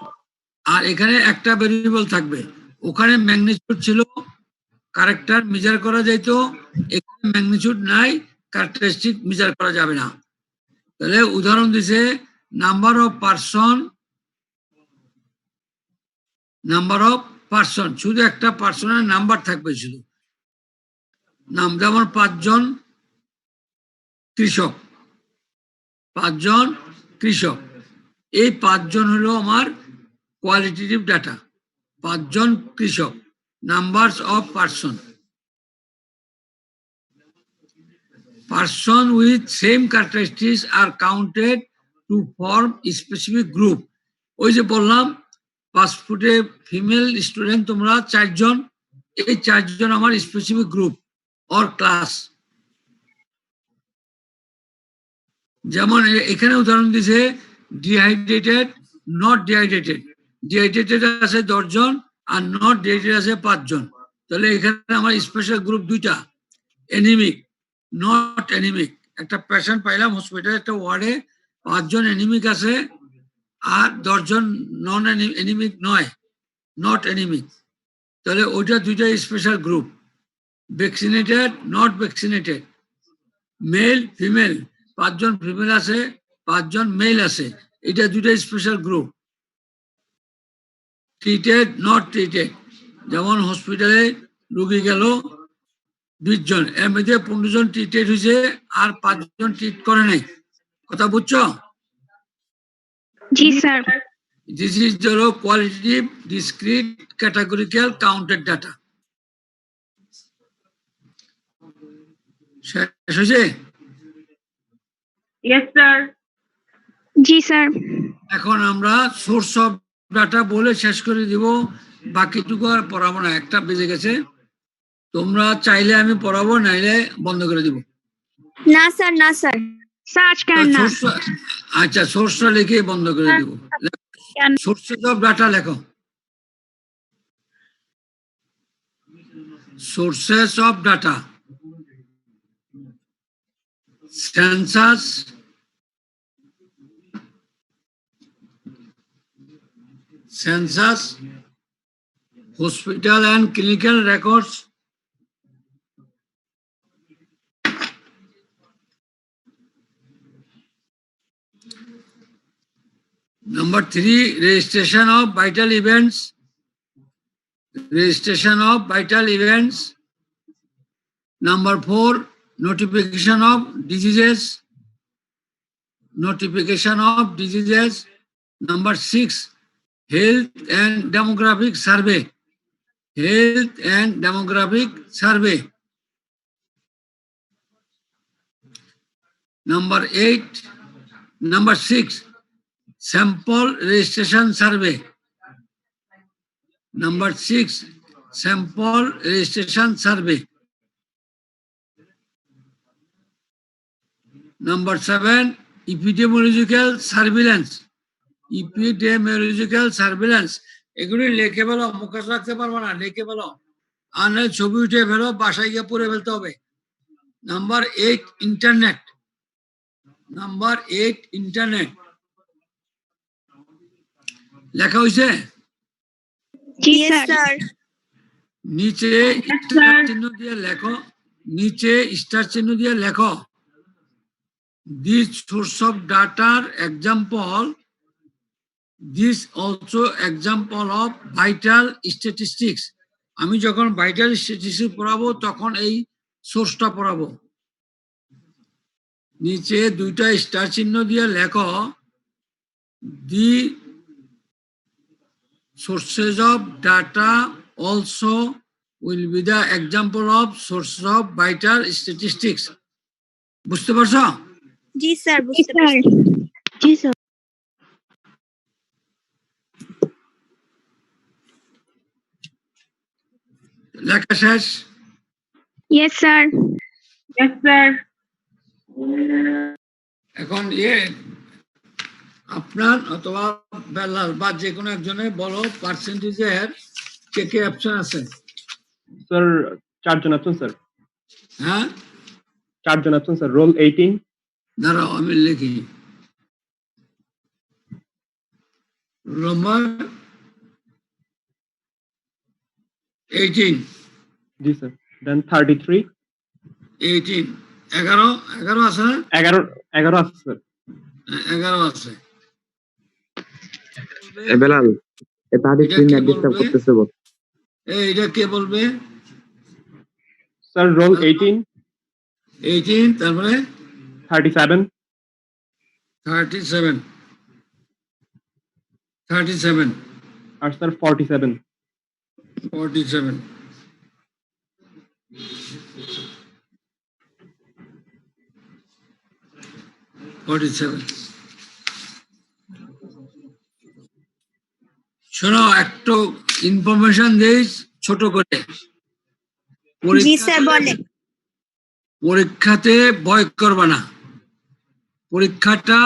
আর এখানে একটা ভেরিয়েবল থাকবে। ওখানে ম্যাগনিটিউড ছিল, ক্যারেক্টার মেজার করা যাইতো, এখানে ম্যাগনিটিউড নাই, ক্যারেক্টারিস্টিক মেজার করা যাবে না। তাহলে উদাহরণ দিছে নাম্বার অফ পার্সন, শুধু একটা পার্সনের নাম্বার থাকবে, শুধু নাম, যেমন 5 জন কৃষক, 5 জন কৃষক, এই 5 জন হলো আমার কোয়ালিটেটিভ ডাটা। 5 জন কৃষক, numbers of person with same characteristics are counted to form specific group. ওই যে বললাম 5 ফুটে ফিমেল স্টুডেন্ট তোমরা 4 জন, এই 4 জন আমার স্পেসিফিক গ্রুপ অর ক্লাস। যেমন এখানে উদাহরণ দিছে ডিহাইড্রেটেড, নট ডিহাইড্রেটেড। ডিহাইড্রেটেড আছে 10 জন আর নট ডিহাইড্রেটেড আছে 5 জন, তাহলে এখানে আমার স্পেশাল গ্রুপ দুইটা, এনিমিক, নট এনিমিক। একটা পেশেন্ট পাইলাম হসপিটালে, একটা ওয়ার্ডে 5 জন এনিমিক আছে আর 10 জন নন এনিমিক নয়, নট এনিমি। তাহলে ওইটা দুইটা special group, vaccinated, not vaccinated, male female, 5 জন ফিমেল আছে, 5 জন মেল আছে, এটা দুইটা special group. Treated, not treated, যেমন হসপিটালে রোগী গেল 20 জন, এর মধ্যে 15 জন ট্রিটেড হয়েছে আর 5 জন ট্রিট করে নাই। কথা বুঝছো? জি sir. This is the qualitative, discrete, categorical, counted data. শেষ হয়েছে? Yes, sir. জি স্যার। এখন আমরা সোর্স অফ ডাটা বলে শেষ করে দিব, বাকিটুকু আর পড়াবো না, 1টা বেজে গেছে। তোমরা চাইলে আমি পড়াবো, নাইলে বন্ধ করে দিব। না স্যার, না স্যার। স্যার আজকে আর না। আচ্ছা, সোর্সটা লিখে বন্ধ করে দিব। সোর্সেস অফ ডাটা লেখো। Sources of data, census, hospital and clinical records, number 3, registration of vital events, number 4, notification of diseases, number 6, health and demographic survey, number 6, sample registration survey, number 7, epidemiological surveillance, এগুলি লিখে ফেলো, মুখস্থ রাখতে পারবো না, লিখে ফেলো, আর নয় ছবি উঠে ফেলো, বাসায় গিয়ে পড়ে ফেলতে হবে। নাম্বার 8, ইন্টারনেট, লেখা হয়েছে? জি Yes, স্যার। sir. নিচে স্টার চিহ্ন দিয়ে লেখো, this source of data example, this also example of vital statistics. আমি যখন ভাইটাল স্ট্যাটিস্টিক্স পড়াবো তখন এই সোর্সটা পড়াবো। নিচে 2টা স্টার চিহ্ন দিয়ে লেখো, the sources of data also will be the example of sources of vital statistics. বুঝতে পারছো? জি স্যার, জি বুঝতে স্যার। পারছি। জি স্যার। লেখা শেষ? Yes sir. Yes, sir. এখন আপনার অথবা বেলাল বা যে কোনো একজনের বলো, পার্সেন্টেজের কে কে অপশন আছে? স্যার 4 জন আছেন স্যার, হ্যাঁ, 4 জন আছেন স্যার। রোল 18। দাঁড়াও আমি লিখি। নম্বর 18, জি স্যার। দেন 33। 11 আছে না? 11 আছে স্যার। 11 আছে। বেলাল তাদের এটা স্ক্রিন কে ডিস্টার্ব বলবে? করতেছে বল। এটা কে বলবে? Sir roll 18। 18, তারপরে 37। 37 আর স্যার 47। 47 শোনো, একটু ইনফরমেশন দেই ছোট করে। জি স্যার, বলেন। পরীক্ষাতে ভয় করবে না। পরীক্ষাটা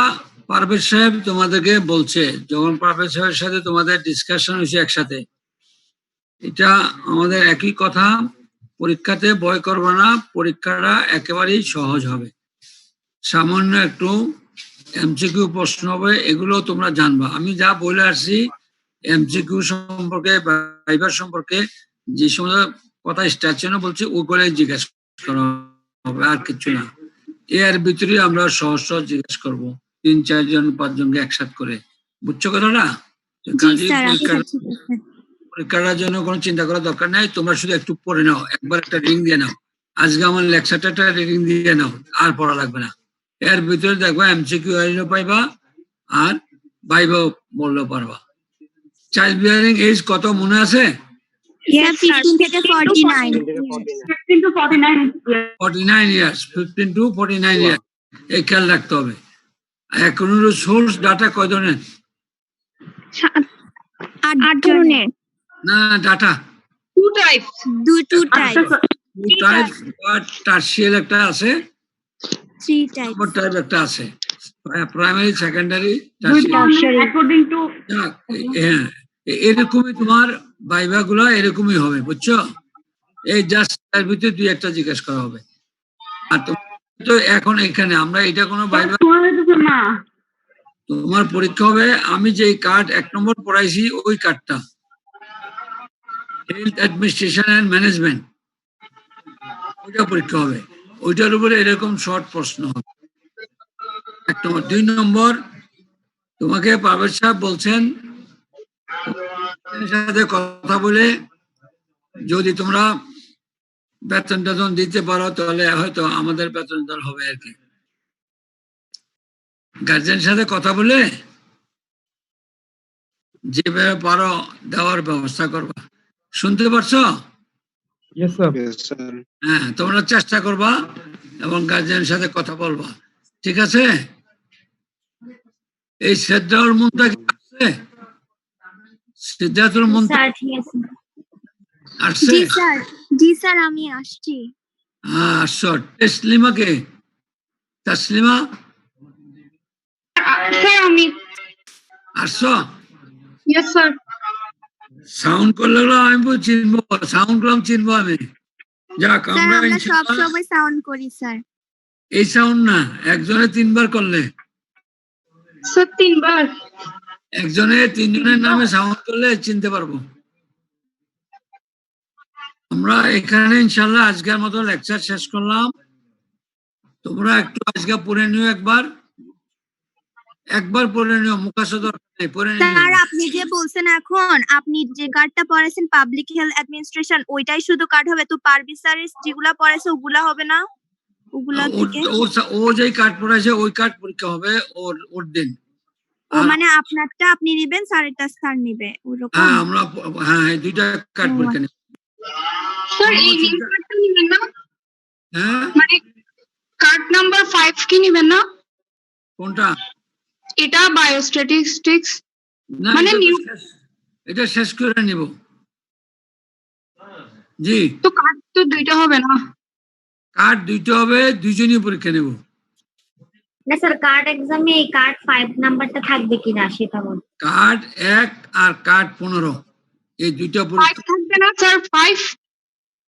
পারভেজ সাহেব তোমাদেরকে বলছে, যখন পারভেজ সাহেবের সাথে তোমাদের ডিসকাশন হয়েছে একসাথে, এটা আমাদের একই কথা, পরীক্ষাতে ভয় করবে না, পরীক্ষাটা একেবারেই সহজ হবে। সামান্য একটু এমসিকিউ প্রশ্ন হবে, এগুলো তোমরা জানবা। আমি যা বলে আসছি এমসিকিউ সম্পর্কে ভাইবার সম্পর্কে যে সময় কথা স্ট্রাকচার বলছি ওগুলো জিজ্ঞেস করা হবে, আর কিছু না। এর ভিতরে আমরা সহজ সহজ জিজ্ঞেস করবো 3-4 জন 5 জনকে একসাথে করে, বুঝছো কথাটা? জি কাজেই স্যার, আচ্ছা ঠিক আছে। পরীক্ষার জন্য কোনো চিন্তা করার দরকার নাই, তোমরা শুধু একটু পড়ে নাও, একবার একটা রিং দিয়ে নাও, আজকে আমার লেকচারটা একটা রিং দিয়ে নাও, আর পড়া লাগবে না। এর ভিতরে দেখবা এমসিকিউ পাইবা আর ভাইবা বললেও পারবা। চাইল্ড বিয়ারিং এজ কত মনে আছে? স্যার 15 থেকে 49। 15 to 49. 49 ইয়ার্স, 15 to 49 ইয়ার্স, এই খেয়াল রাখতে হবে। এখন সোর্স ডাটা কয় ধরনের? 8 ধরনের। না, data Two types. Two type, আচ্ছা, টু টাইপস, বাট টার্সিয়াল একটা আছে, 3 টাইপ। নম্বর টাইপ একটা আছে, প্রাইমারি, সেকেন্ডারি, according to হ্যাঁ, এরকমই তোমার ভাইভা গুলো এরকমই হবে, বুঝছো? এই জাস্ট তার ভিতরে 2-1টা জিজ্ঞেস করা হবে। আর তো এখন এখানে আমরা এটা কোনো ভাইভা, না তোমার পরীক্ষা হবে আমি যে কার্ড 1 নম্বর পড়াইছি ওই কার্ডটা, হেলথ অ্যাডমিনিস্ট্রেশন এন্ড ম্যানেজমেন্ট, ওইটা পরীক্ষা হবে। ওইটার উপরে এরকম শর্ট প্রশ্ন হবে 1 নম্বর। 2 নম্বর তোমাকে পারভেজ সাহেব বলছেন সাথে কথা বলে যদি তোমরা বেতন টেতন দিতে পারো তাহলে হয়তো আমাদের বেতন দর হবে আর কি। গার্জেন সাথে কথা বলে যেভাবে পারো দেওয়ার ব্যবস্থা করবা। শুনতে পারছো? Yes, sir. Yes, sir. হ্যাঁ, তোমরা চেষ্টা করবা এবং গার্জেনের সাথে কথা বলবা, ঠিক আছে? এই শ্রদ্ধার মনটা কি আসছে? সিদ্ধার্থর মনটা স্যার ঠিক আছে। আসছে? জি স্যার আমি আসছি। হ্যাঁ, আসছো। তসলিমাকে, তসলিমা স্যার আমি আসছো? yes sir. সাউন্ড করলে আমি চিনবো, সাউন্ড করলাম চিনবো আমি। যাক, স্যার আমরা আমরা সব ইনশাআল্লাহ সময় সাউন্ড করি স্যার। এই সাউন্ড না, একজনে 3 বার করলে, স্যার 3 বার। একজনে 3 জনের নামে সাউন্ড করলে চিনতে পারবো। আমরা এখানে ইনশাআল্লাহ আজকের মতো লেকচার শেষ করলাম। তোমরা একটু আজকে পড়ে নিও, একবার পড়ে নিও, মুখস্থ দরকার নেই, পড়ে নিও। স্যার আপনি যে বলছেন এখন আপনি যে কার্ডটা পড়াইছেন পাবলিক হেলথ অ্যাডমিনিস্ট্রেশন ওইটাই শুধু কার্ড হবে তো, পারভেজ স্যার যেগুলা পড়াইছে ওগুলা হবে না? ওগুলা থেকে ও যে কার্ড পড়াইছে ওই কার্ড পরীক্ষা হবে ওর দিন। ও মানে আপনারটা আপনি নিবেন, স্যারেরটা স্যার নিবে ওরকম? হ্যাঁ, আমরা হ্যাঁ এই 2টা কার্ড পরীক্ষা নেব। স্যার এই নিউ কার্ডটা নেবেন না? হ্যাঁ, মানে কার্ড নাম্বার 5 কি নেবেন না? কোনটা? এটা বায়োস্ট্যাটিস্টিক্স না, মানে এটা শেষ করে নিব। জি, তো কার্ড তো 2টা হবে না? কার্ড 2টা হবে, 2জনই পরীক্ষা নেব। না স্যার, কার্ড এক্সামে এই কার্ড 5 নাম্বারটা থাকবে কিনা সেটা বলুন। কার্ড 1 আর কার্ড 15, এই 2টা 5 পরীক্ষা। থাকবে না স্যার? 5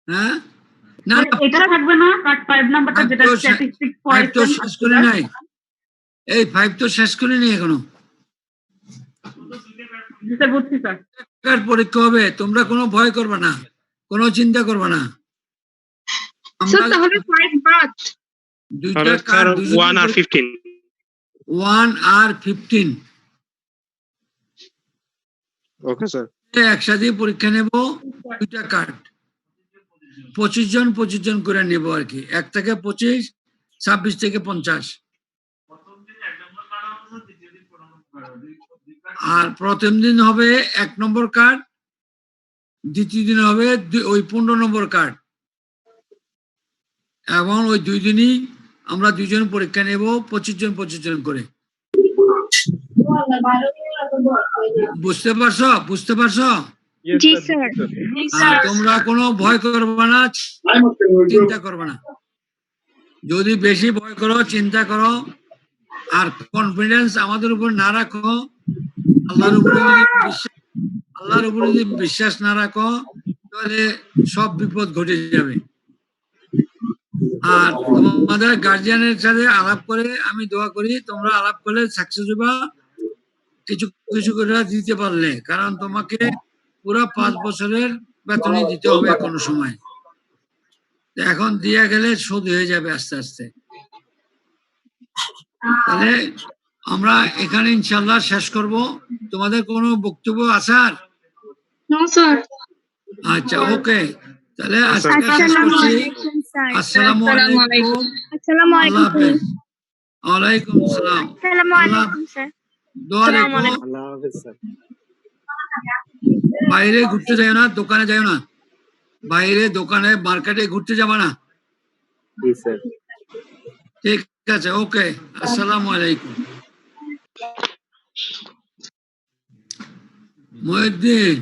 হ্যাঁ, না এটা থাকবে না, কার্ড 5 নাম্বারটা যেটা স্ট্যাটিস্টিক্স 5 তো শেষ করে নাই, এই 5 তো শেষ করে নি এখনো। স্যার বুঝছি স্যার। কার্ড পরীক্ষা হবে, তোমরা কোনো ভয় করবে না, কোনো চিন্তা করবে না। স্যার আমরা তাহলে 5 বাদ। 2টা স্যার কার্ড 1 আর 15 1 আর 15 ওকে স্যার। একসাথে পরীক্ষা নেব। 2টা কার্ড 25 জন করে নেব আর কি, 1 থেকে 25, 26 থেকে 50। আর প্রথম দিন হবে 1 নম্বর কার্ড, দ্বিতীয় দিন হবে ওই 15 নম্বর কার্ড, এবং ওই 2 দিনই আমরা 2 জন পরীক্ষা নেব, 25 জন করে। বুঝতে পারছো? Yes, জি sir. স্যার। তোমরা কোনো ভয় করবে না, চিন্তা করবে না। যদি বেশি ভয় করো, চিন্তা করো আর কনফিডেন্স আমাদের উপর না রাখো, আল্লাহর উপরে যদি বিশ্বাস না রাখো তাহলে সব বিপদ ঘটে যাবে। আর তোমাদের গার্জিয়ানের সাথে আলাপ করে আমি দোয়া করি তোমরা আলাপ করলে সাকসেস হবা। কিছু কিছু করে দিতে পারলে, কারণ তোমাকে পুরো 5 বছরের বেতনই দিতে হবে কোনো সময়। তো এখন দিয়ে গেলে শোধ হয়ে যাবে আস্তে আস্তে। তাহলে আমরা এখানে ইনশাল্লাহ শেষ করব। তোমাদের কোনো বক্তব্য আছে আর? No sir. আচ্ছা, ওকে, তাহলে আজকে শেষ আসসালামু করছি। আলাইকুম স্যার। আসসালামু আলাইকুম। আসসালামু আল্লাহ আলাইকুম। হাফেজ। ওয়ালাইকুম আসসালাম। আসসালামু আল্লাহ আলাইকুম স্যার। দোয়া আসসালামু রেখো। আলাইকুম। আল্লাহ হাফেজ স্যার। বাইরে ঘুরতে যাও না, দোকানে যাও না, বাইরে দোকানে মার্কেটে ঘুরতে যাবে না। জি স্যার। ঠিক আছে, ওকে, আসসালামু আলাইকুম। মহিউদ্দিন